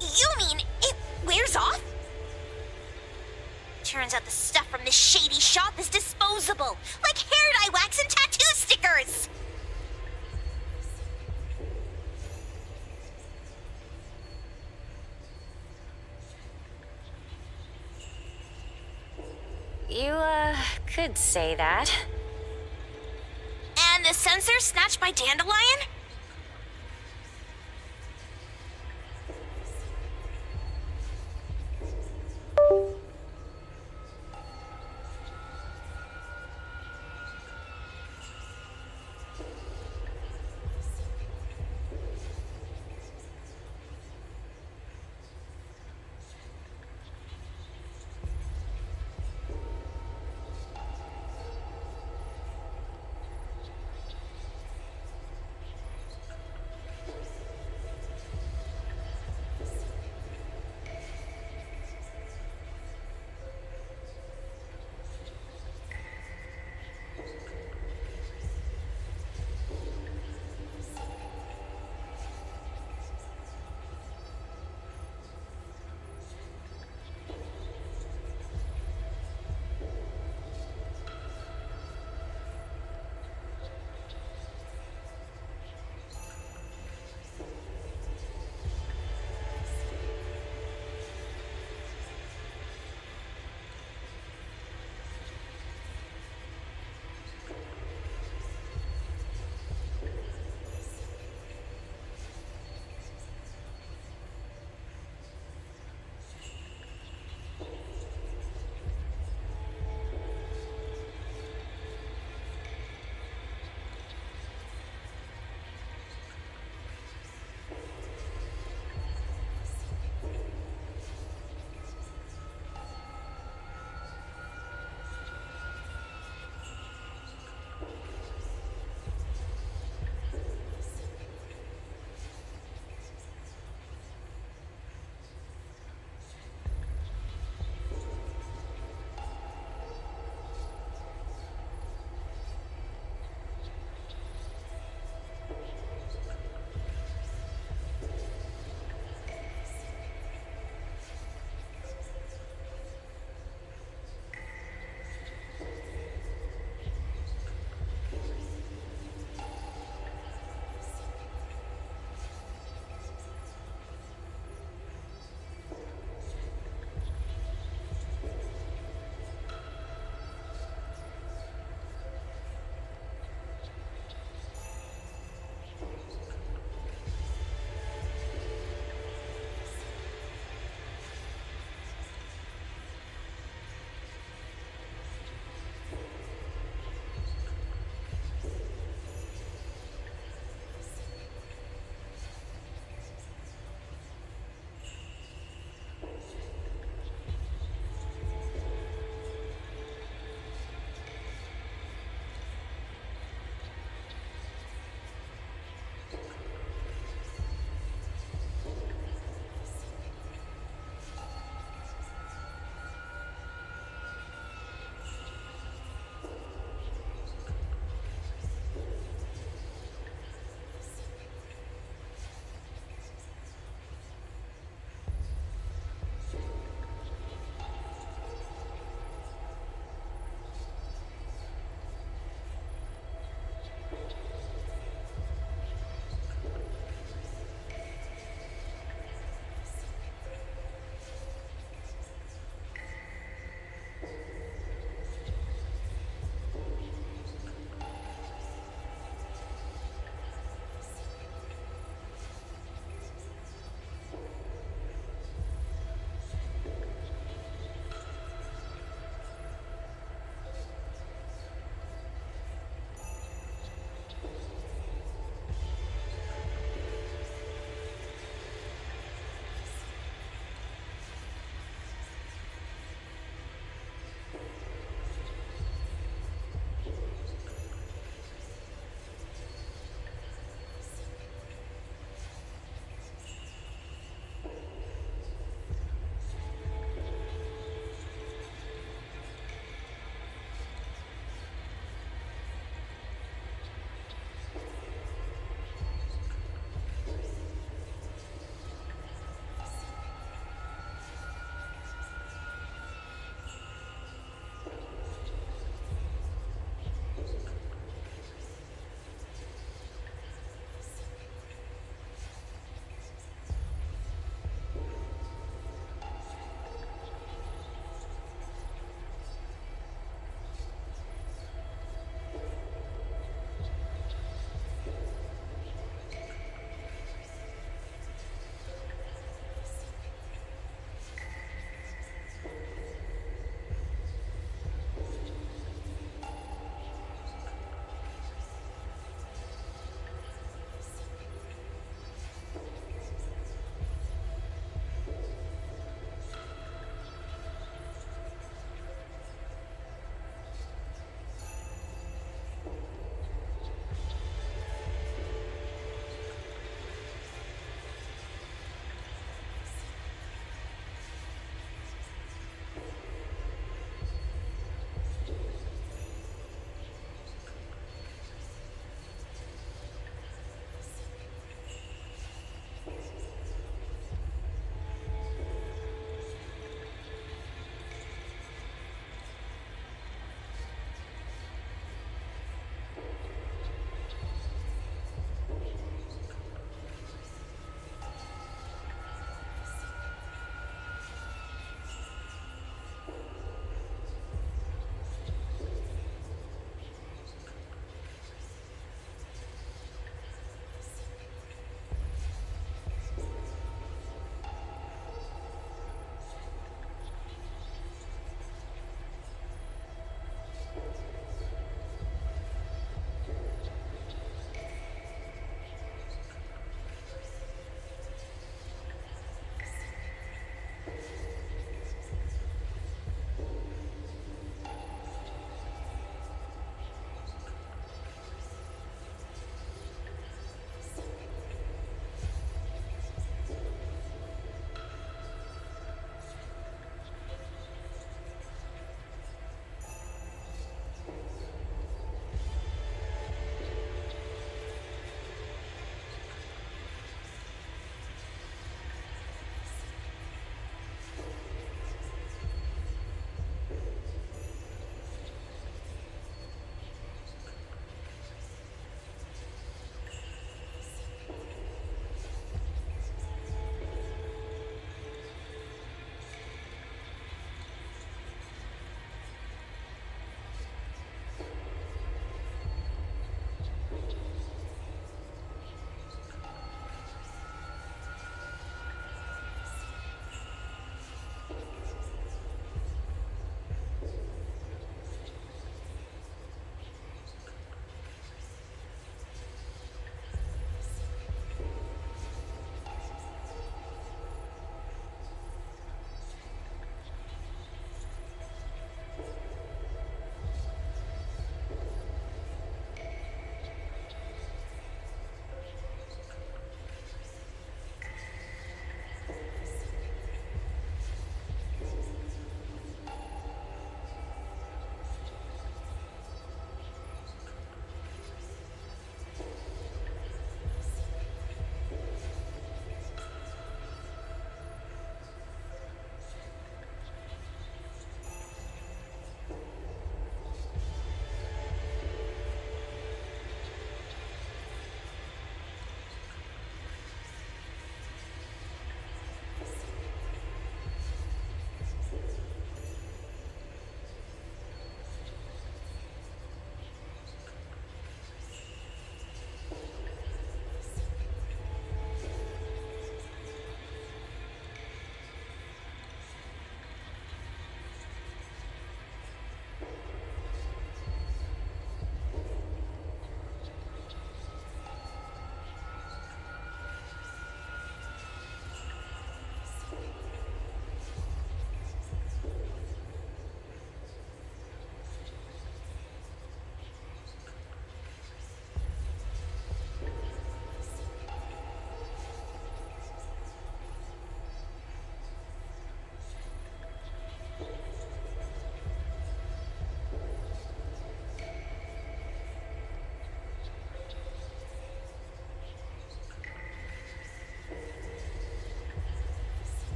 You mean it wears off? Turns out the stuff from this shady shop is disposable, like hair dye wax and tattoo stickers. You, could say that. And the sensor snatched by Dandelion?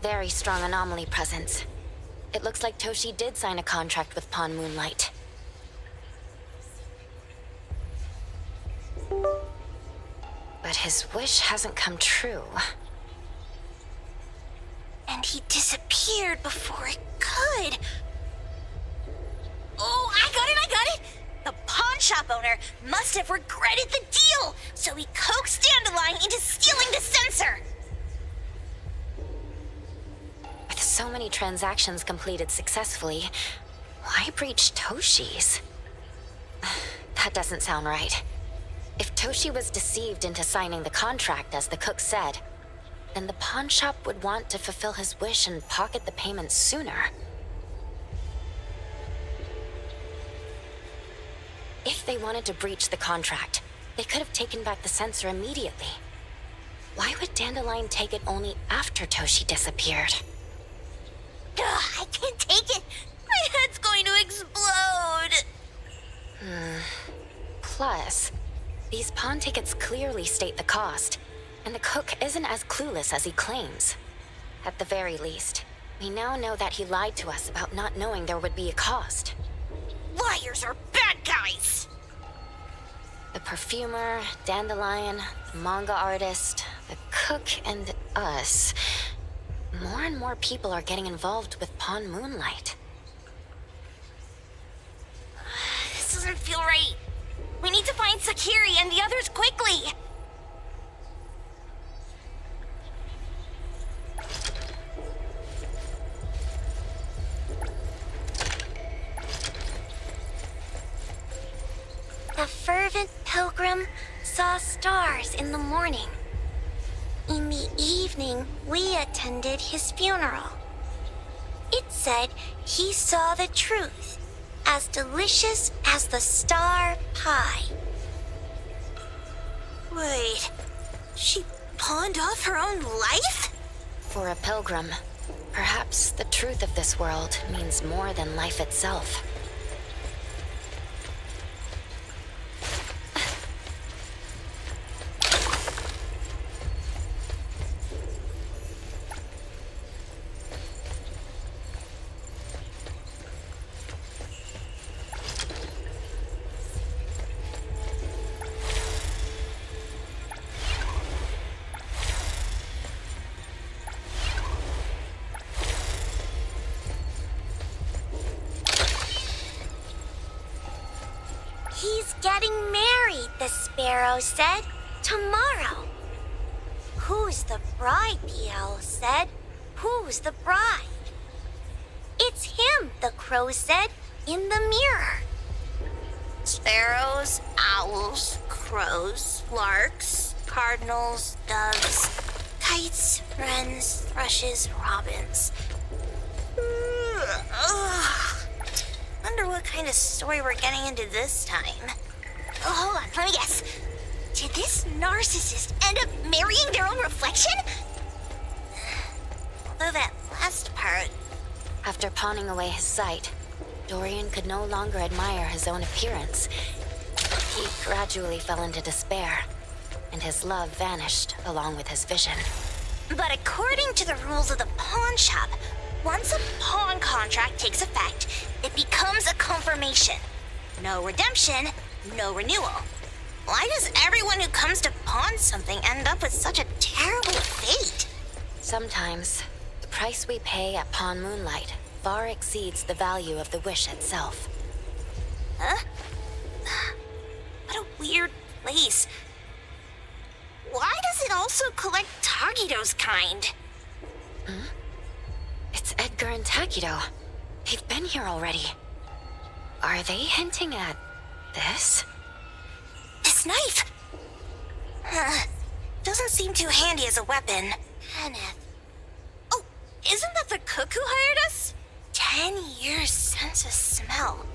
very strong anomaly presence. It looks like Toshi did sign a contract with Pawn Moonlight. But his wish hasn't come true. And he disappeared before it could. Oh, I got it! The pawn shop owner must have regretted the deal, so he coaxed Dandelion into stealing the sensor. With so many transactions completed successfully, why breach Toshi's? That doesn't sound right. If Toshi was deceived into signing the contract, as the cook said, then the pawn shop would want to fulfill his wish and pocket the payment sooner. If they wanted to breach the contract, they could have taken back the sensor immediately. Why would Dandelion take it only after Toshi disappeared? Ugh, I can't take it. My head's going to explode. Plus, these pawn tickets clearly state the cost, and the cook isn't as clueless as he claims. At the very least, we now know that he lied to us about not knowing there would be a cost. Liars are bad guys. The perfumer, Dandelion, the manga artist, the cook, and us. More and more people are getting involved with Pawn Moonlight. This doesn't feel right. We need to find Sakiri and the others quickly. The fervent pilgrim saw stars in the morning. In the evening, we attended his funeral. It said he saw the truth, as delicious as the star pie. Wait, she pawned off her own life? For a pilgrim, perhaps the truth of this world means more than life itself. He's getting married, the sparrow said. Tomorrow. Who's the bride, the owl said. Who's the bride? It's him, the crow said, in the mirror. Sparrows, owls, crows, larks, cardinals, doves, kites, wrens, thrushes, robins. Ugh. Wonder what kind of story we're getting into this time. Oh, hold on, let me guess. Did this narcissist end up marrying their own reflection? Although that last part... After pawning away his sight, Dorian could no longer admire his own appearance. He gradually fell into despair, and his love vanished along with his vision. But according to the rules of the pawn shop, once a pawn contract takes effect, it becomes a confirmation. No redemption, no renewal. Why does everyone who comes to pawn something end up with such a terrible fate? Sometimes, the price we pay at Pawn Moonlight far exceeds the value of the wish itself. Huh? What a weird place. Why does it also collect Tagido's kind? It's Edgar and Takido. They've been here already. Are they hinting at this? This knife! Doesn't seem too handy as a weapon. Kenneth. Oh, isn't that the cook who hired us? 10 years sense of smell.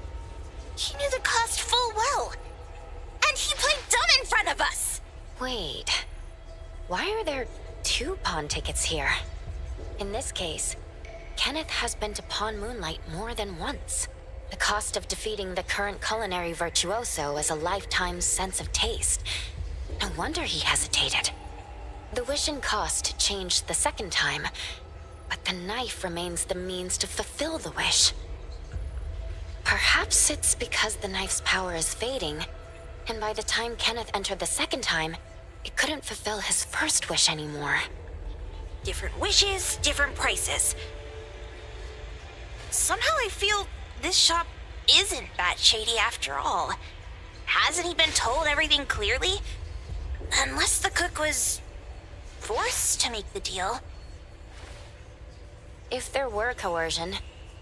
He knew the cost full well. And he played dumb in front of us! Wait. Why are there 2 pawn tickets here? In this case, Kenneth has been to Pawn Moonlight more than once. The cost of defeating the current culinary virtuoso is a lifetime's sense of taste. No wonder he hesitated. The wish and cost changed the second time, But the knife remains the means to fulfill the wish. Perhaps it's because the knife's power is fading, and by the time Kenneth entered the second time, it couldn't fulfill his first wish anymore. Different wishes, different prices. Somehow I feel this shop isn't that shady after all. Hasn't he been told everything clearly? Unless the cook was forced to make the deal. If there were coercion,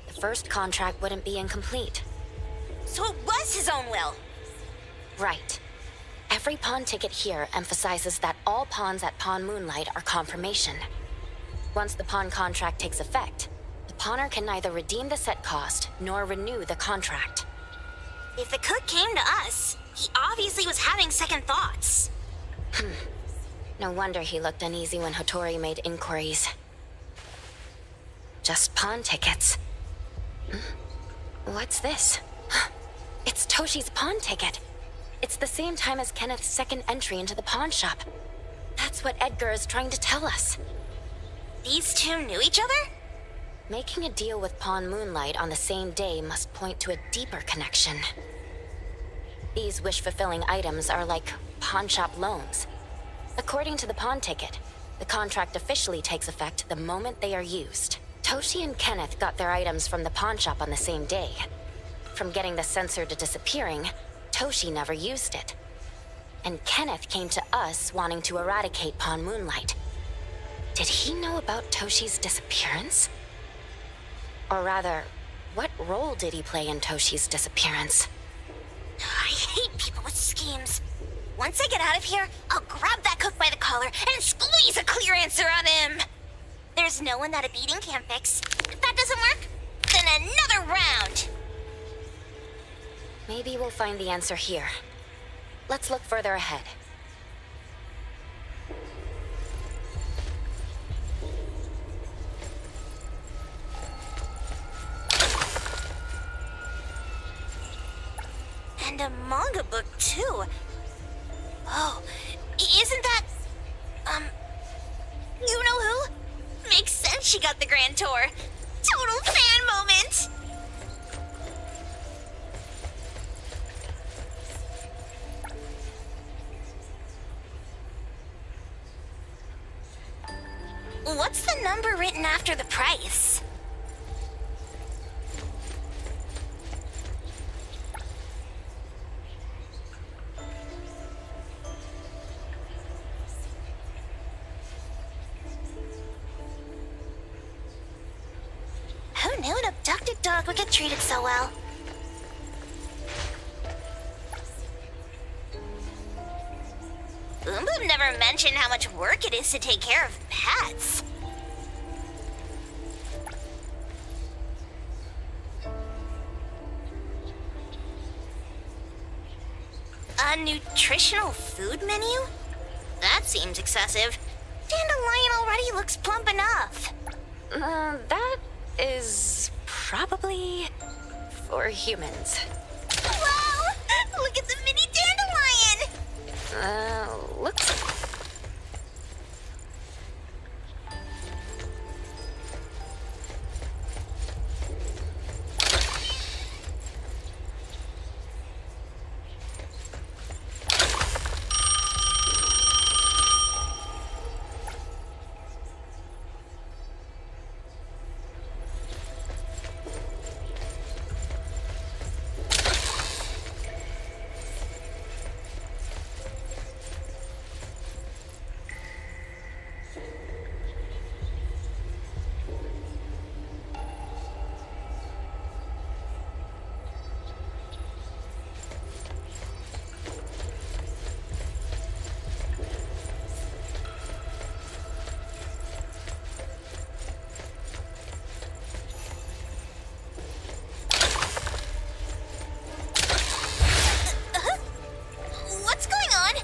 the first contract wouldn't be incomplete. So it was his own will. Right. Every pawn ticket here emphasizes that all pawns at Pawn Moonlight are confirmation. Once the pawn contract takes effect, the pawner can neither redeem the set cost nor renew the contract. If the cook came to us, he obviously was having second thoughts. No wonder he looked uneasy when Hotori made inquiries. Just pawn tickets. What's this? It's Toshi's pawn ticket. It's the same time as Kenneth's second entry into the pawn shop. That's what Edgar is trying to tell us. These two knew each other? Making a deal with Pawn Moonlight on the same day must point to a deeper connection. These wish-fulfilling items are like pawn shop loans. According to the pawn ticket, the contract officially takes effect the moment they are used. Toshi and Kenneth got their items from the pawn shop on the same day. From getting the sensor to disappearing, Toshi never used it. And Kenneth came to us wanting to eradicate Pawn Moonlight. Did he know about Toshi's disappearance? Or rather, what role did he play in Toshi's disappearance? I hate people with schemes. Once I get out of here, I'll grab that cook by the collar and squeeze a clear answer out of him. There's no one that a beating can't fix. If that doesn't work, then another round. Maybe we'll find the answer here. Let's look further ahead. And a manga book, too. Oh, isn't that... you know who? Makes sense she got the grand tour. Total fan moment! What's the number written after the price? Who knew an abducted dog would get treated so well? Boom Boom never mentioned how much work it is to take care of pets. A nutritional food menu? That seems excessive. Dandelion already looks plump enough. That is probably for humans. Whoa! Look at the mini dandelion! Looks... What's going on?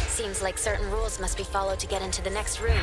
Seems like certain rules must be followed to get into the next room.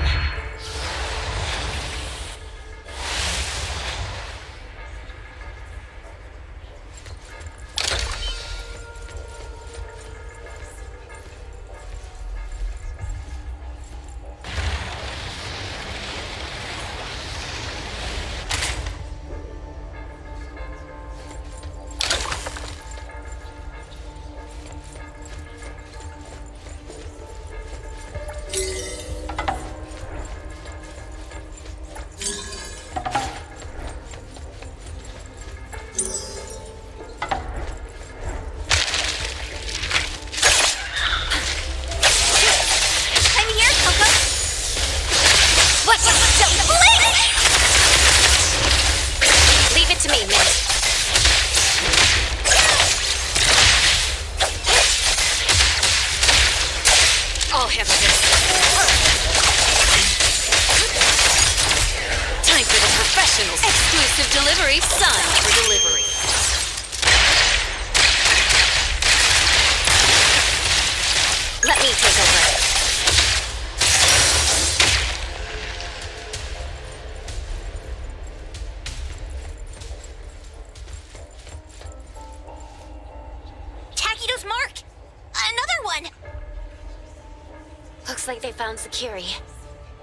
like they found Sakiri.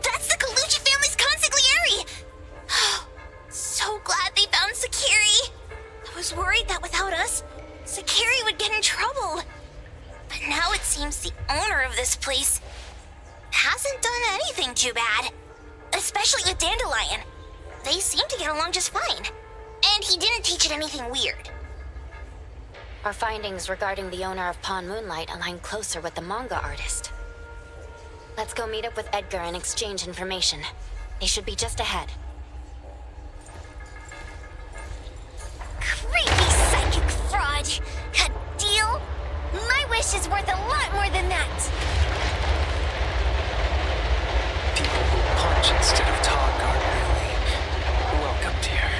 That's the Colucci family's consigliere! So glad they found Sakiri. I was worried that without us, Sakiri would get in trouble. But now it seems the owner of this place hasn't done anything too bad. Especially with Dandelion. They seem to get along just fine. And he didn't teach it anything weird. Our findings regarding the owner of Pawn Moonlight align closer with the manga artist. Let's go meet up with Edgar and exchange information. They should be just ahead. Creepy psychic fraud. A deal? My wish is worth a lot more than that. People who punch instead of talk are really welcome here.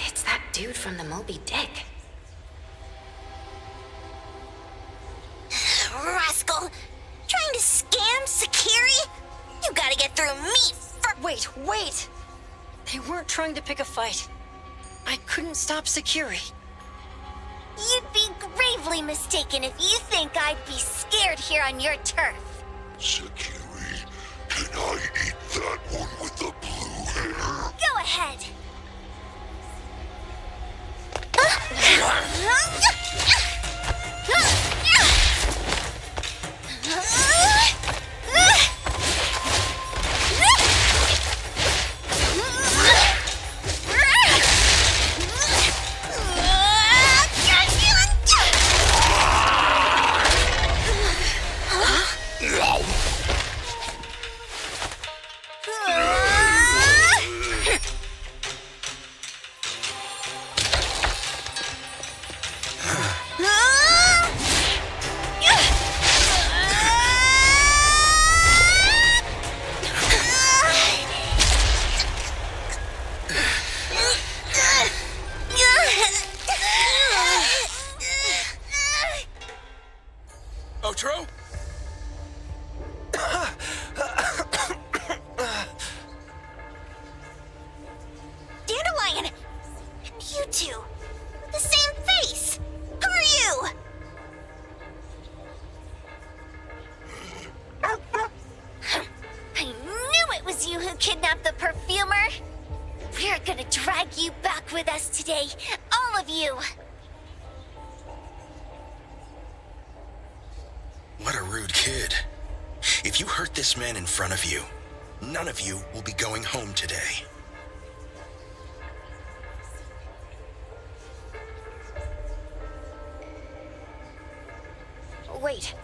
It's that dude from the Moby Dick. Rascal! Trying to scam Sakiri? You gotta get through me first. Wait! They weren't trying to pick a fight. I couldn't stop Sakiri. You'd be gravely mistaken if you think I'd be scared here on your turf. Sakiri, can I eat that one with the blue hair? Go ahead. Otro? Dandelion! You two! The same face! Who are you? I knew it was you who kidnapped the perfumer! We're gonna drag you back with us today, all of you! What a rude kid. If you hurt this man in front of you, none of you will be going home today. Wait.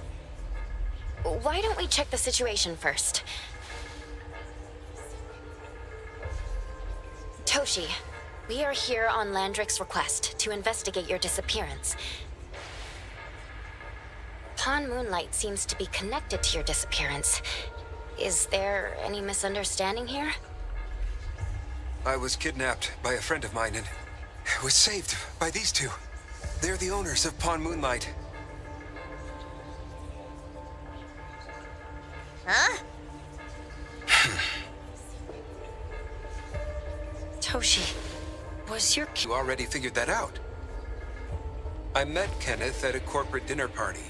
Why don't we check the situation first? Toshi, we are here on Landrick's request to investigate your disappearance. Pawn Moonlight seems to be connected to your disappearance. Is there any misunderstanding here? I was kidnapped by a friend of mine and was saved by these two. They're the owners of Pawn Moonlight. Huh? Toshi, was your... You already figured that out. I met Kenneth at a corporate dinner party.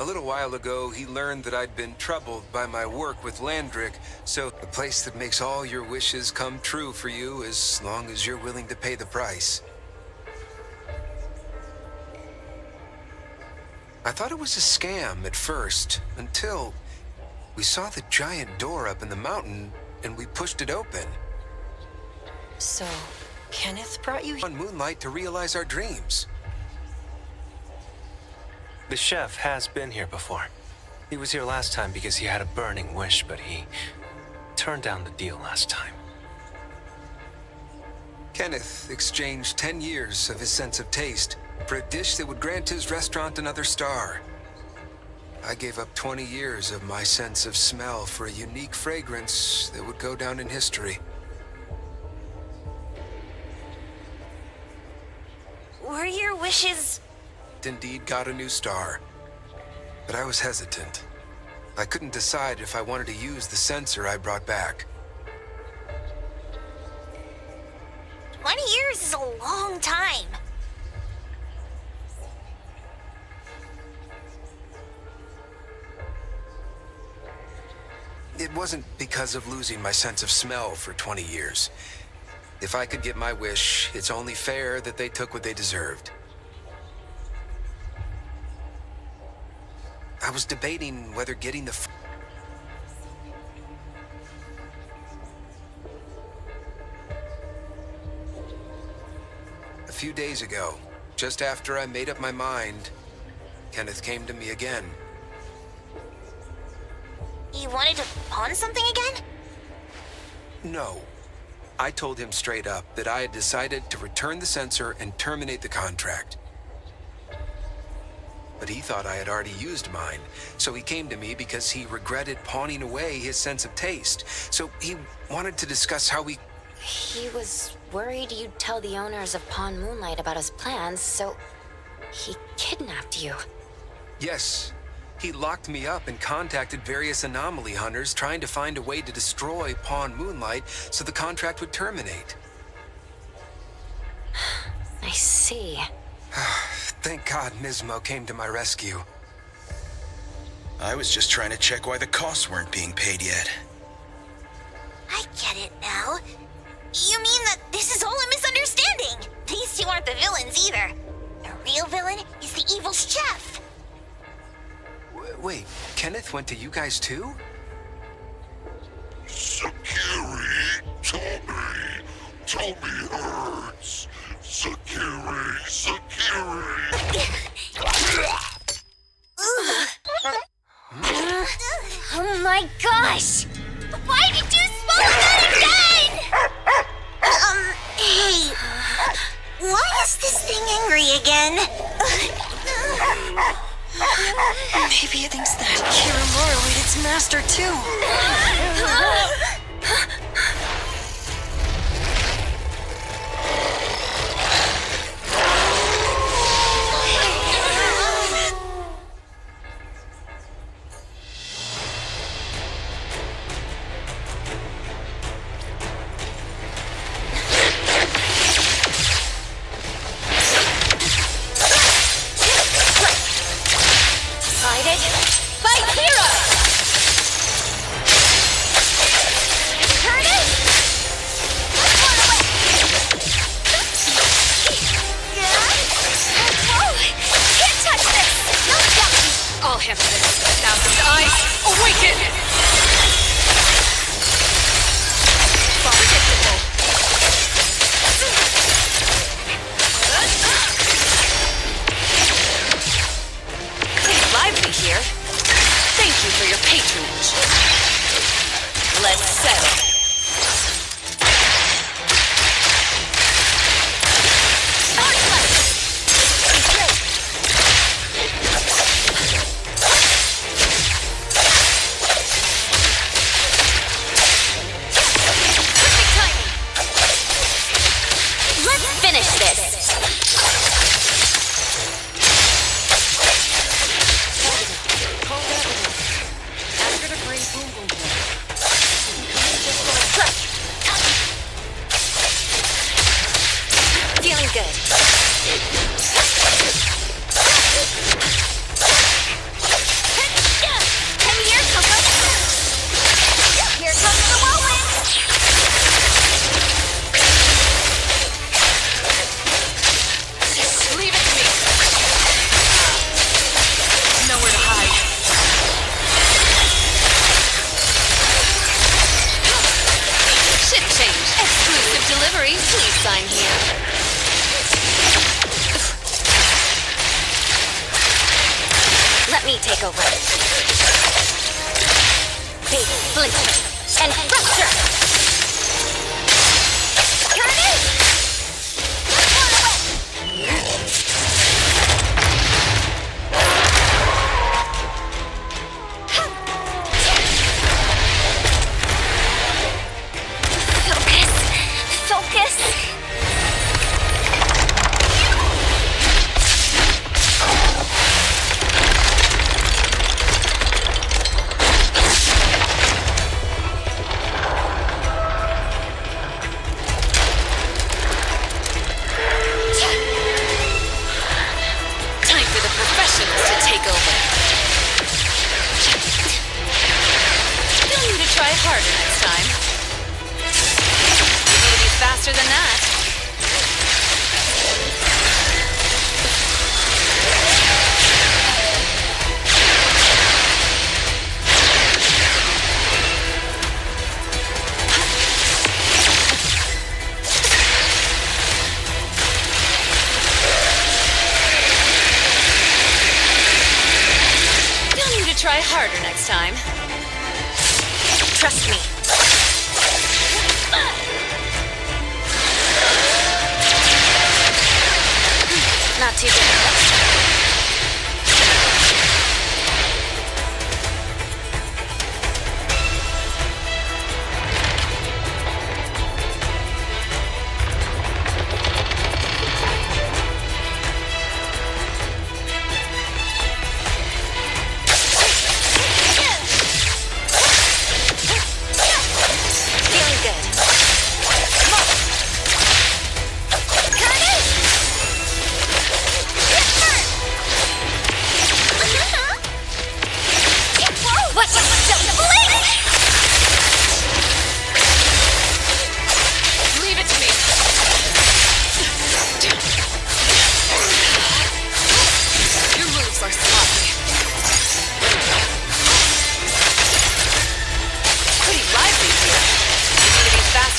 A little while ago, he learned that I'd been troubled by my work with Landrick, so the place that makes all your wishes come true for you as long as you're willing to pay the price. I thought it was a scam at first, until we saw the giant door up in the mountain and we pushed it open. So, Kenneth brought you on Moonlight to realize our dreams. The chef has been here before. He was here last time because he had a burning wish, but he turned down the deal last time. Kenneth exchanged 10 years of his sense of taste for a dish that would grant his restaurant another star. I gave up 20 years of my sense of smell for a unique fragrance that would go down in history. Were your wishes... Indeed got a new star, but I was hesitant. I couldn't decide if I wanted to use the sensor I brought back. 20 years is a long time. It wasn't because of losing my sense of smell for 20 years. If I could get my wish, it's only fair that they took what they deserved. I was debating whether getting the... A few days ago, just after I made up my mind, Kenneth came to me again. He wanted to pawn something again? No. I told him straight up that I had decided to return the sensor and terminate the contract. But he thought I had already used mine, so he came to me because he regretted pawning away his sense of taste. So he wanted to discuss how we... He was worried you'd tell the owners of Pawn Moonlight about his plans, so he kidnapped you. Yes. He locked me up and contacted various anomaly hunters trying to find a way to destroy Pawn Moonlight so the contract would terminate. I see. Thank God Nismo came to my rescue. I was just trying to check why the costs weren't being paid yet. I get it now. You mean that this is all a misunderstanding? These two aren't the villains either. The real villain is the evil chef. Wait, Kenneth went to you guys too? Sakiri, Tommy hurts. Sakiri. Oh my gosh! Why did you smoke that again? Hey. Why is this thing angry again? Maybe it thinks that Kiramura ate its master too. All hands to this. Thousands eyes, awaken! Predictable. Pretty lively here. Thank you for your patronage. Let's settle. Take over. Big splinter and rupture. harder next time. You need to be faster than that. Try harder next time. Trust me. Not too difficult.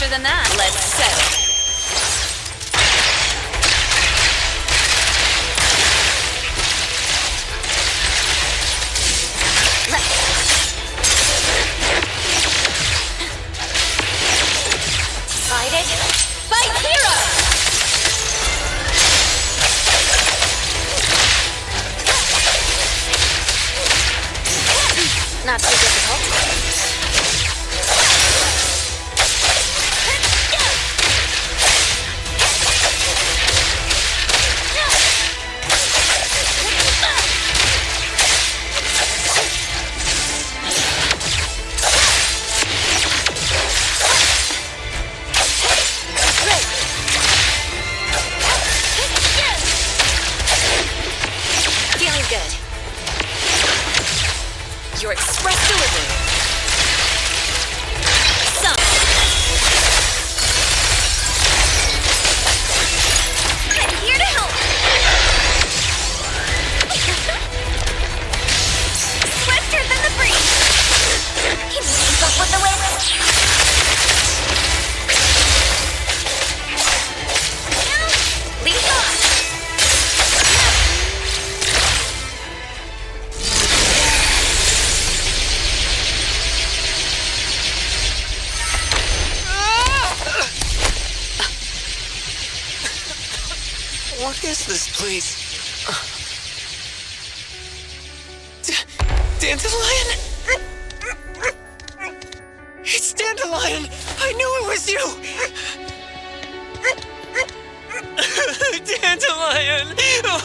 Than that, let's settle. Decided? Fight hero! Not too difficult. Your express delivery. Some. I'm here to help. Swifter than the breeze. Can you keep up with the wind? Lead off. What is this place? Dandelion? It's Dandelion! I knew it was you! Dandelion!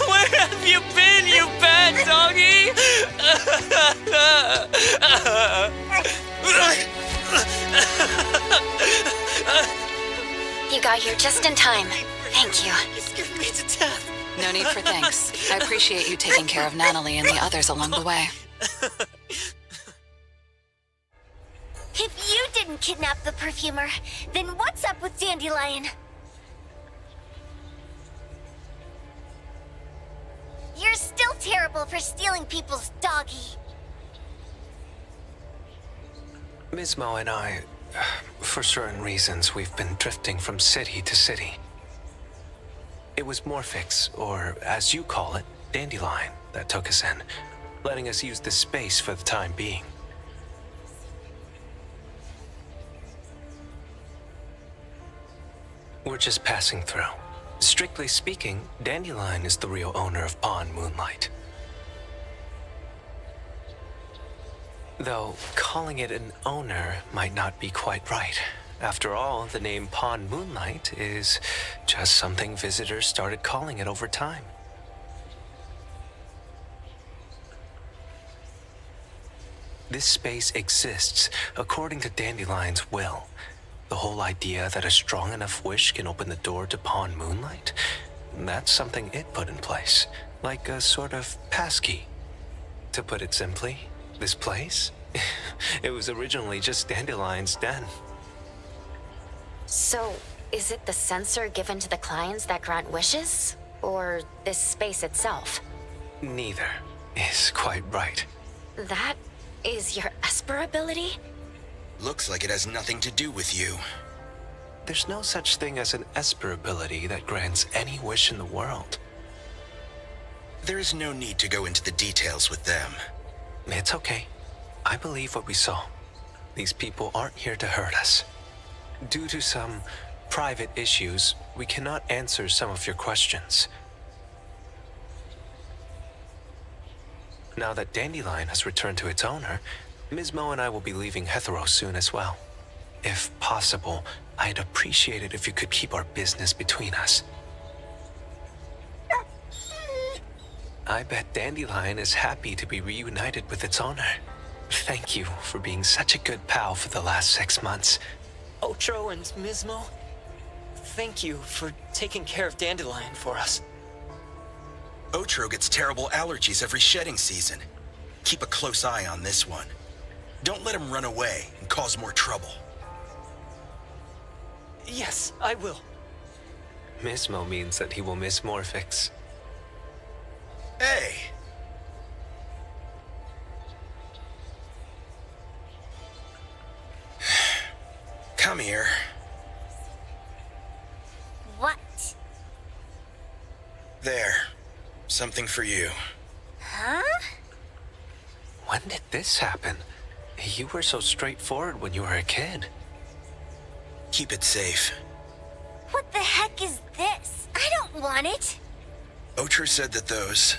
Where have you been, you bad doggy? You got here just in time. Thank you. You scared me to death. No need for thanks. I appreciate you taking care of Natalie and the others along the way. If you didn't kidnap the perfumer, then what's up with Dandelion? You're still terrible for stealing people's doggy. Ms. Mo and I, for certain reasons, we've been drifting from city to city. It was Morphix, or as you call it, Dandelion, that took us in, letting us use this space for the time being. We're just passing through. Strictly speaking, Dandelion is the real owner of Pawn Moonlight. Though calling it an owner might not be quite right. After all, the name Pawn Moonlight is just something visitors started calling it over time. This space exists according to Dandelion's will. The whole idea that a strong enough wish can open the door to Pawn Moonlight, that's something it put in place, like a sort of passkey. To put it simply, this place It was originally just Dandelion's den. So, is it the sensor given to the clients that grant wishes? Or this space itself? Neither is quite right. That is your Esper ability? Looks like it has nothing to do with you. There's no such thing as an Esper ability that grants any wish in the world. There is no need to go into the details with them. It's okay. I believe what we saw. These people aren't here to hurt us. Due to some private issues, we cannot answer some of your questions. Now that Dandelion has returned to its owner, Ms. Mo and I will be leaving Hetero soon as well. If possible, I'd appreciate it if you could keep our business between us. I bet Dandelion is happy to be reunited with its owner. Thank you for being such a good pal for the last 6 months. Otro and Ms. Mo, thank you for taking care of Dandelion for us. Otro gets terrible allergies every shedding season. Keep a close eye on this one. Don't let him run away and cause more trouble. Yes, I will. Mismo means that he will miss Morphix. Hey! Come here. What? There. Something for you. Huh? When did this happen? You were so straightforward when you were a kid. Keep it safe. What the heck is this? I don't want it. Otro said that those...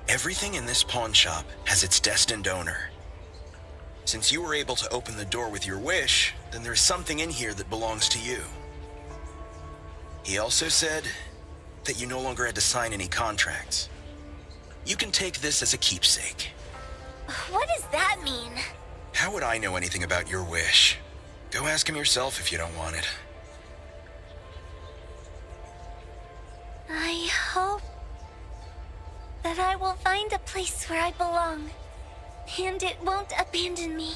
Everything in this pawn shop has its destined owner. Since you were able to open the door with your wish, then there's something in here that belongs to you. He also said that you no longer had to sign any contracts. You can take this as a keepsake. What does that mean? How would I know anything about your wish? Go ask him yourself if you don't want it. I hope that I will find a place where I belong, and it won't abandon me.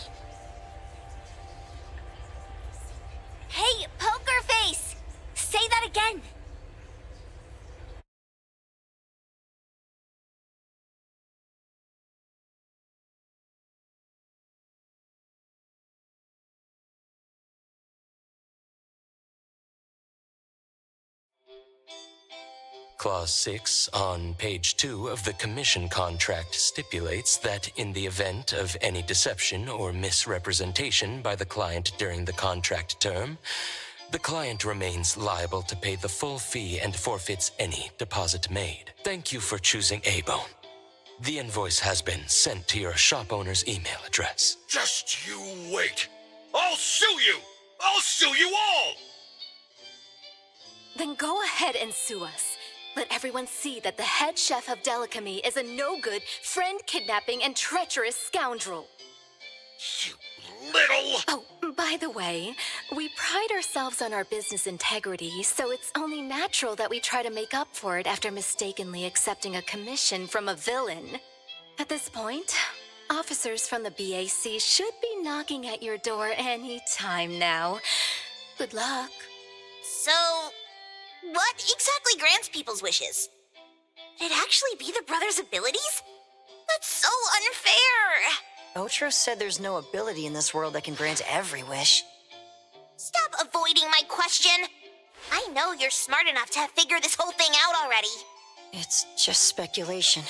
Hey, Poker Face! Say that again! Clause 6 on page 2 of the commission contract stipulates that in the event of any deception or misrepresentation by the client during the contract term, the client remains liable to pay the full fee and forfeits any deposit made. Thank you for choosing A-Bone. The invoice has been sent to your shop owner's email address. Just you wait. I'll sue you! I'll sue you all! Then go ahead and sue us. Let everyone see that the head chef of Delicamy is a no-good, friend-kidnapping, and treacherous scoundrel. You little... Oh, by the way, we pride ourselves on our business integrity, so it's only natural that we try to make up for it after mistakenly accepting a commission from a villain. At this point, officers from the BAC should be knocking at your door any time now. Good luck. So, what exactly grants people's wishes? Would it actually be the brothers' abilities? That's so unfair! Otro said there's no ability in this world that can grant every wish. Stop avoiding my question! I know you're smart enough to have figured this whole thing out already. It's just speculation.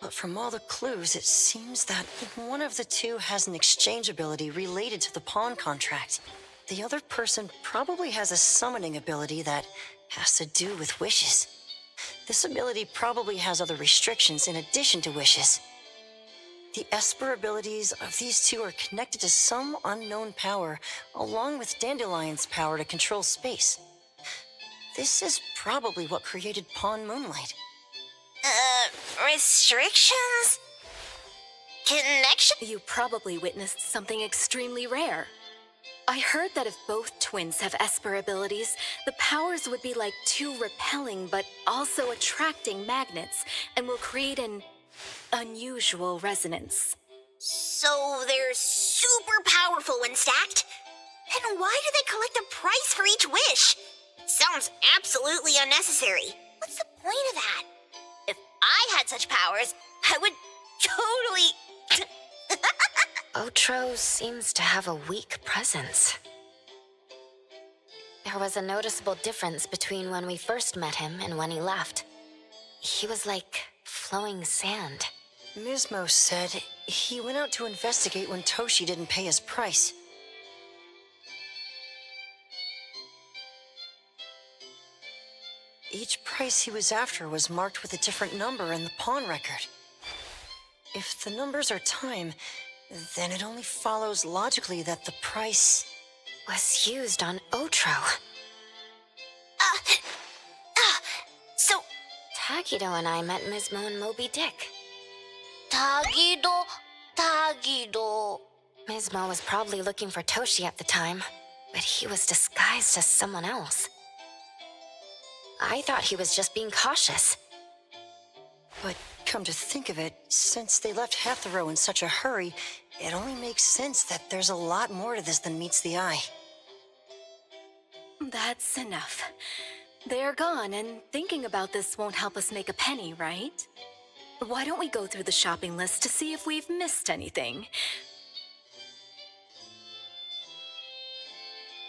But from all the clues, it seems that one of the two has an exchange ability related to the pawn contract. The other person probably has a summoning ability that has to do with wishes. This ability probably has other restrictions in addition to wishes. The Esper abilities of these two are connected to some unknown power, along with Dandelion's power to control space. This is probably what created Pawn Moonlight. Restrictions? Connection? You probably witnessed something extremely rare. I heard that if both twins have Esper abilities, the powers would be like two repelling but also attracting magnets and will create an unusual resonance. So they're super powerful when stacked? Then why do they collect a price for each wish? Sounds absolutely unnecessary. What's the point of that? If I had such powers, I would totally... Otro seems to have a weak presence. There was a noticeable difference between when we first met him and when he left. He was like flowing sand. Mismo said he went out to investigate when Toshi didn't pay his price. Each price he was after was marked with a different number in the pawn record. If the numbers are time, then it only follows logically that the price was used on Otro. So... Tagido and I met Mismo and Moby Dick. Tagido... Mismo was probably looking for Toshi at the time, but he was disguised as someone else. I thought he was just being cautious. But come to think of it, since they left half the row in such a hurry, it only makes sense that there's a lot more to this than meets the eye. That's enough. They're gone, and thinking about this won't help us make a penny, right? Why don't we go through the shopping list to see if we've missed anything?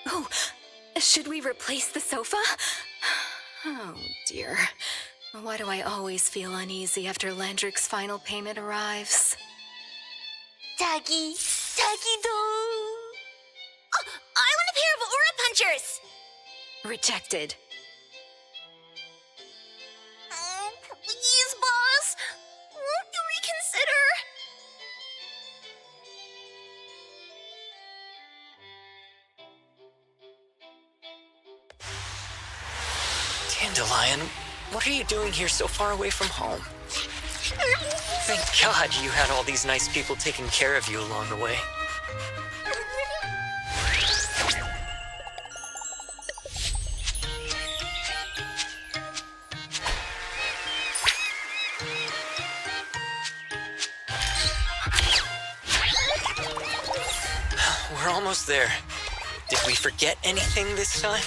Oh, should we replace the sofa? Oh, dear. Why do I always feel uneasy after Landrick's final payment arrives? Tagido... Oh, I want a pair of aura punchers! Rejected. Oh, please, boss. Won't you reconsider? Dandelion, what are you doing here so far away from home? Thank God you had all these nice people taking care of you along the way. We're almost there. Did we forget anything this time?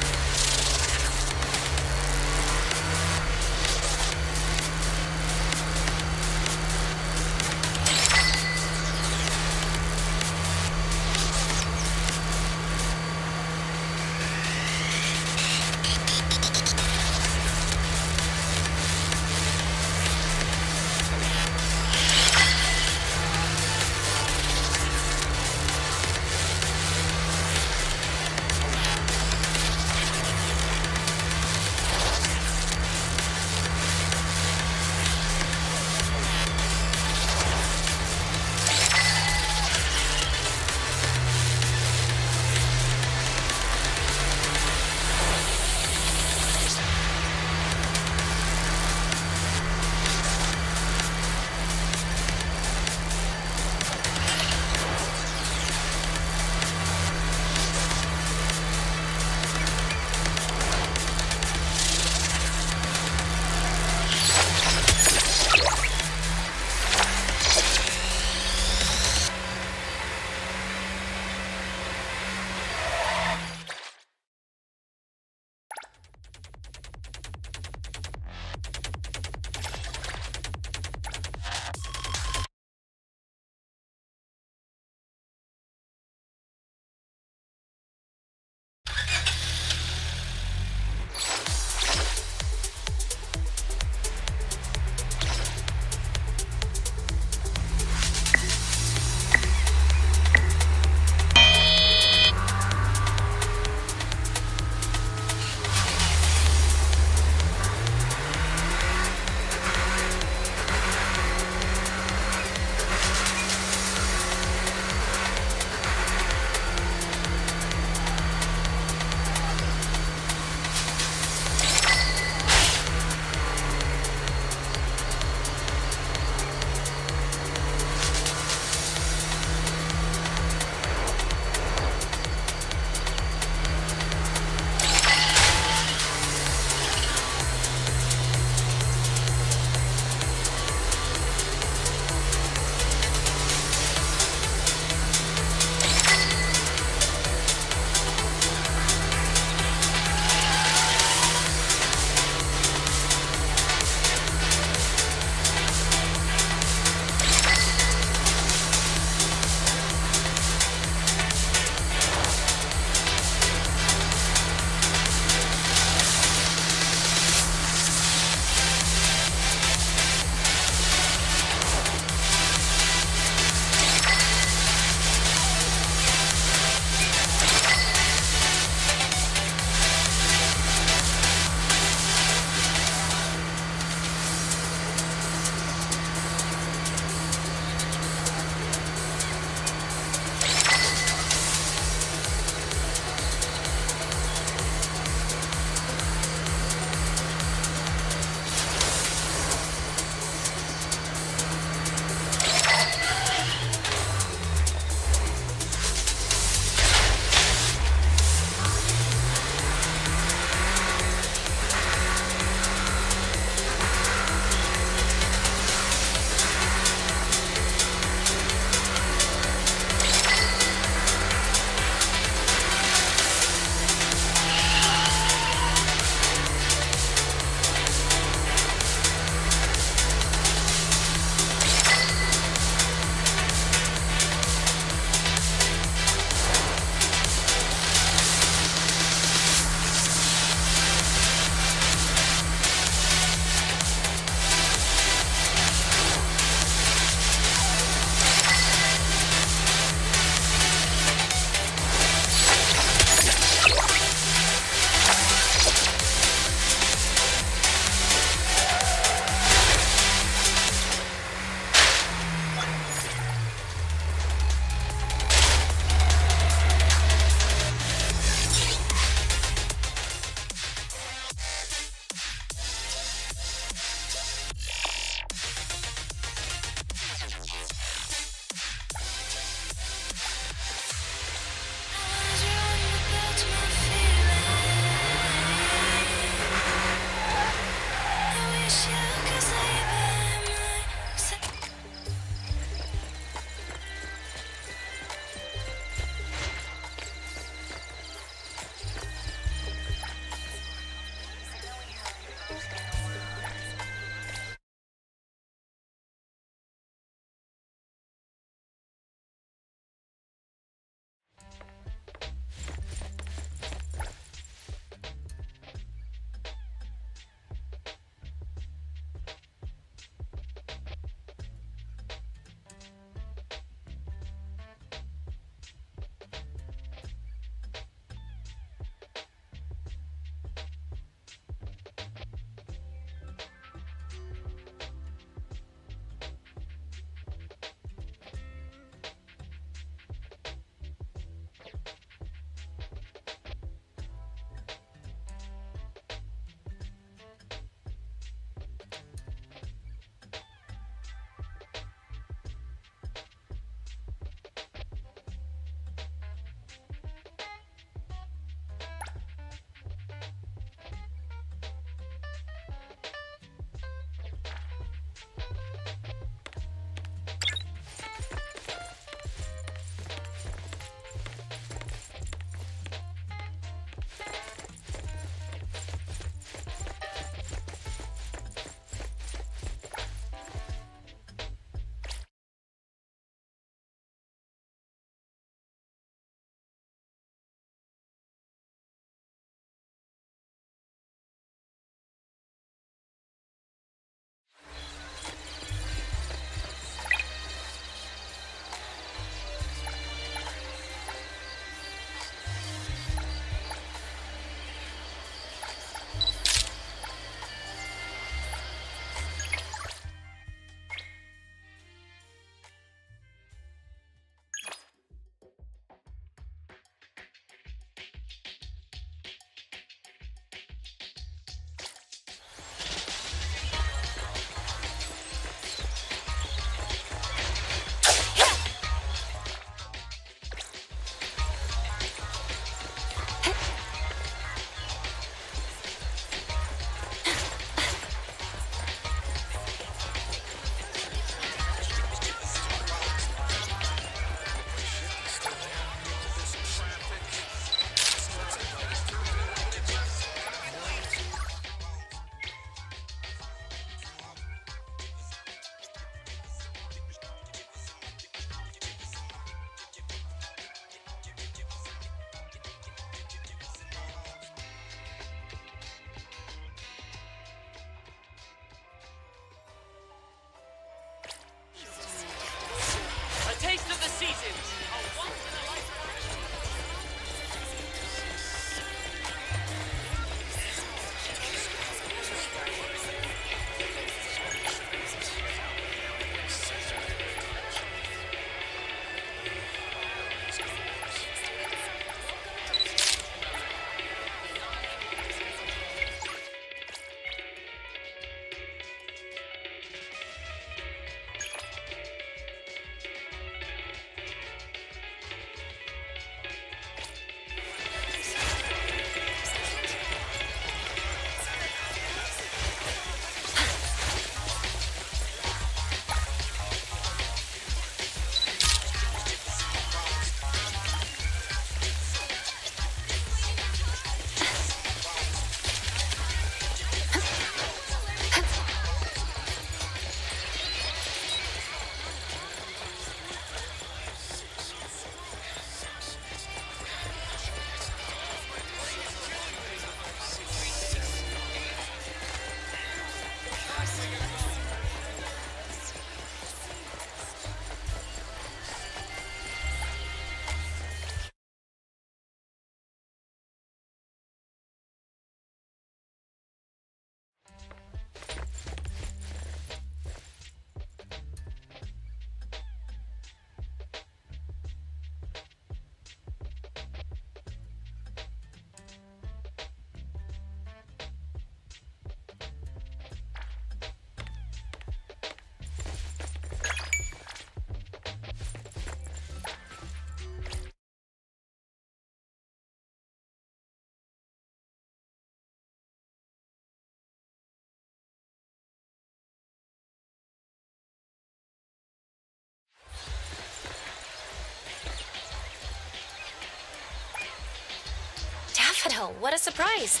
Daffodil, what a surprise.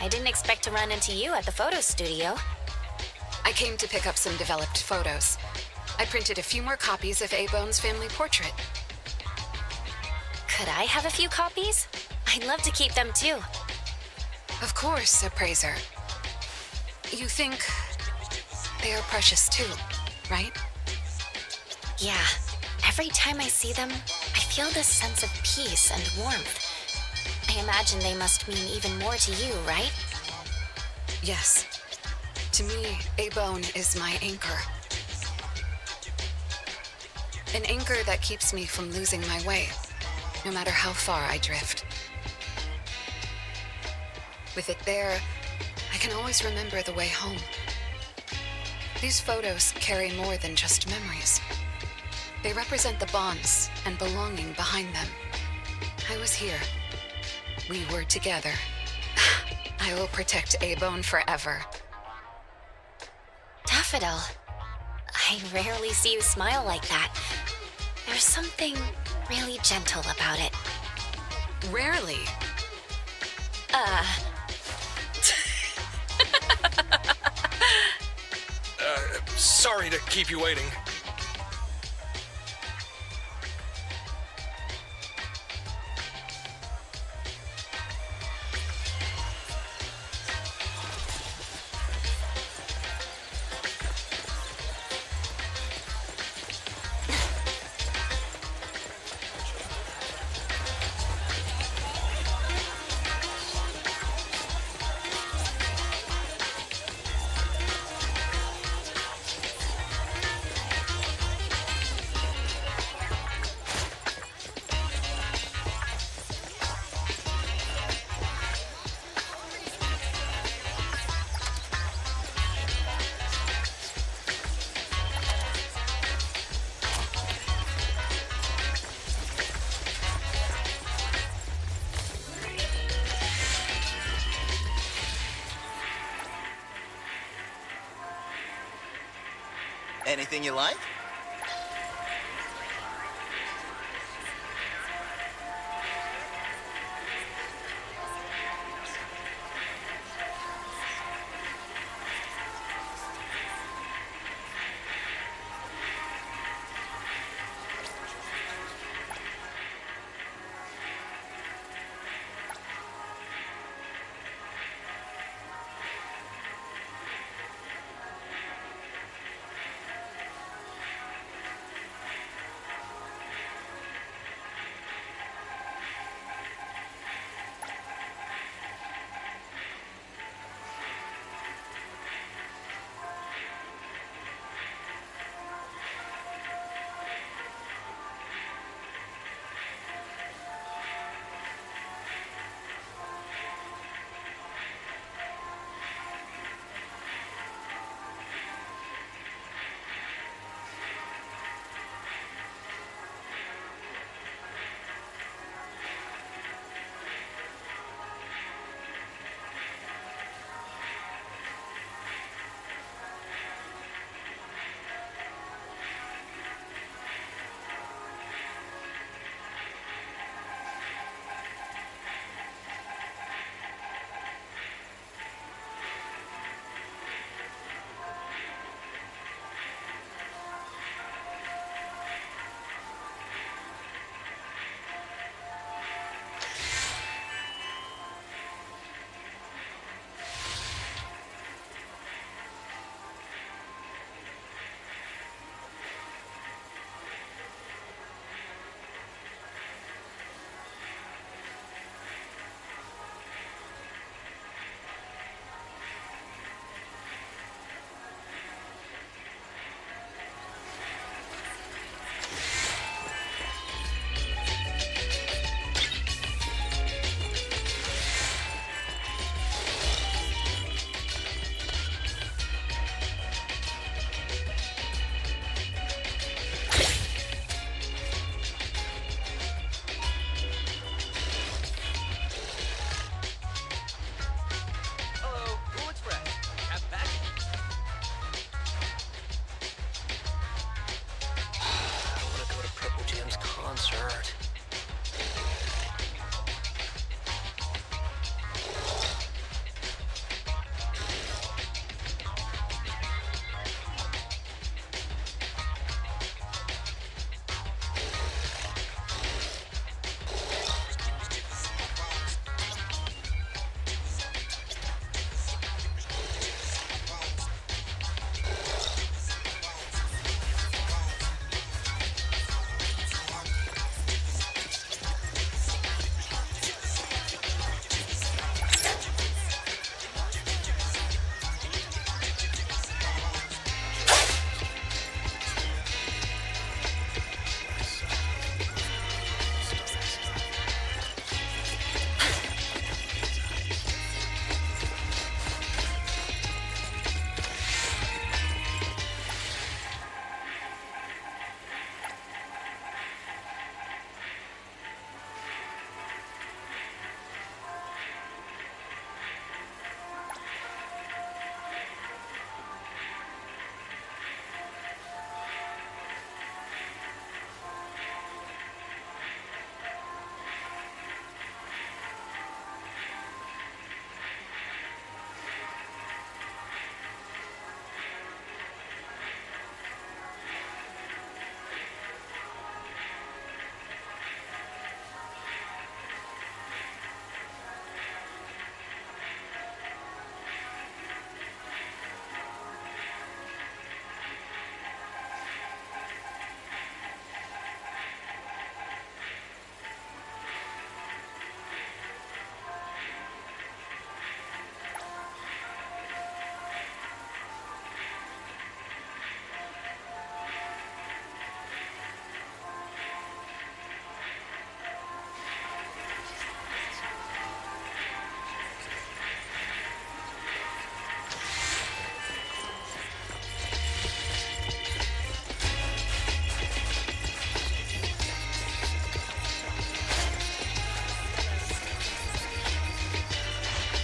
I didn't expect to run into you at the photo studio. I came to pick up some developed photos. I printed a few more copies of A-Bone's family portrait. Could I have a few copies? I'd love to keep them too. Of course, Appraiser. You think they are precious too, right? Yeah. Every time I see them, I feel this sense of peace and warmth. I imagine they must mean even more to you, right? Yes. To me, A-Bone is my anchor. An anchor that keeps me from losing my way, no matter how far I drift. With it there, I can always remember the way home. These photos carry more than just memories. They represent the bonds and belonging behind them. I was here. We were together. I will protect A-Bone forever. Daffodil, I rarely see you smile like that. There's something really gentle about it. Rarely. Sorry to keep you waiting. Anything you like?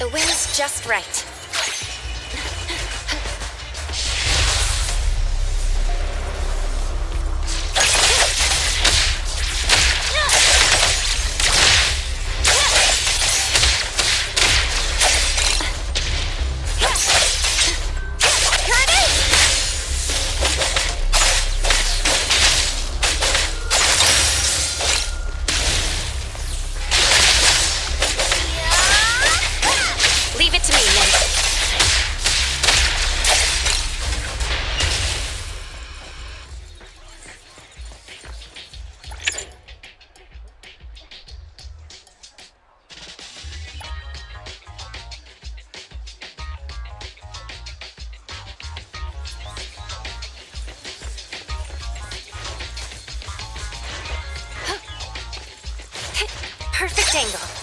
The wind's just right. Leave it to me, Nymph. Perfect angle.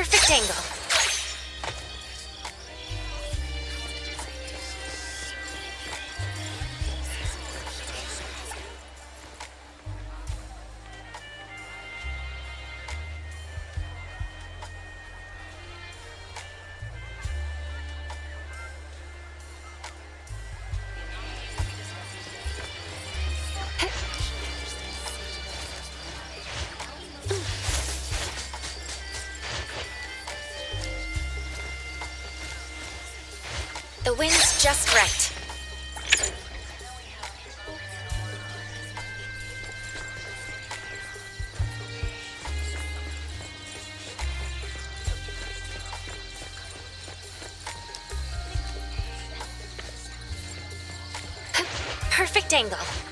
Perfect angle. The wind's just right. Perfect angle.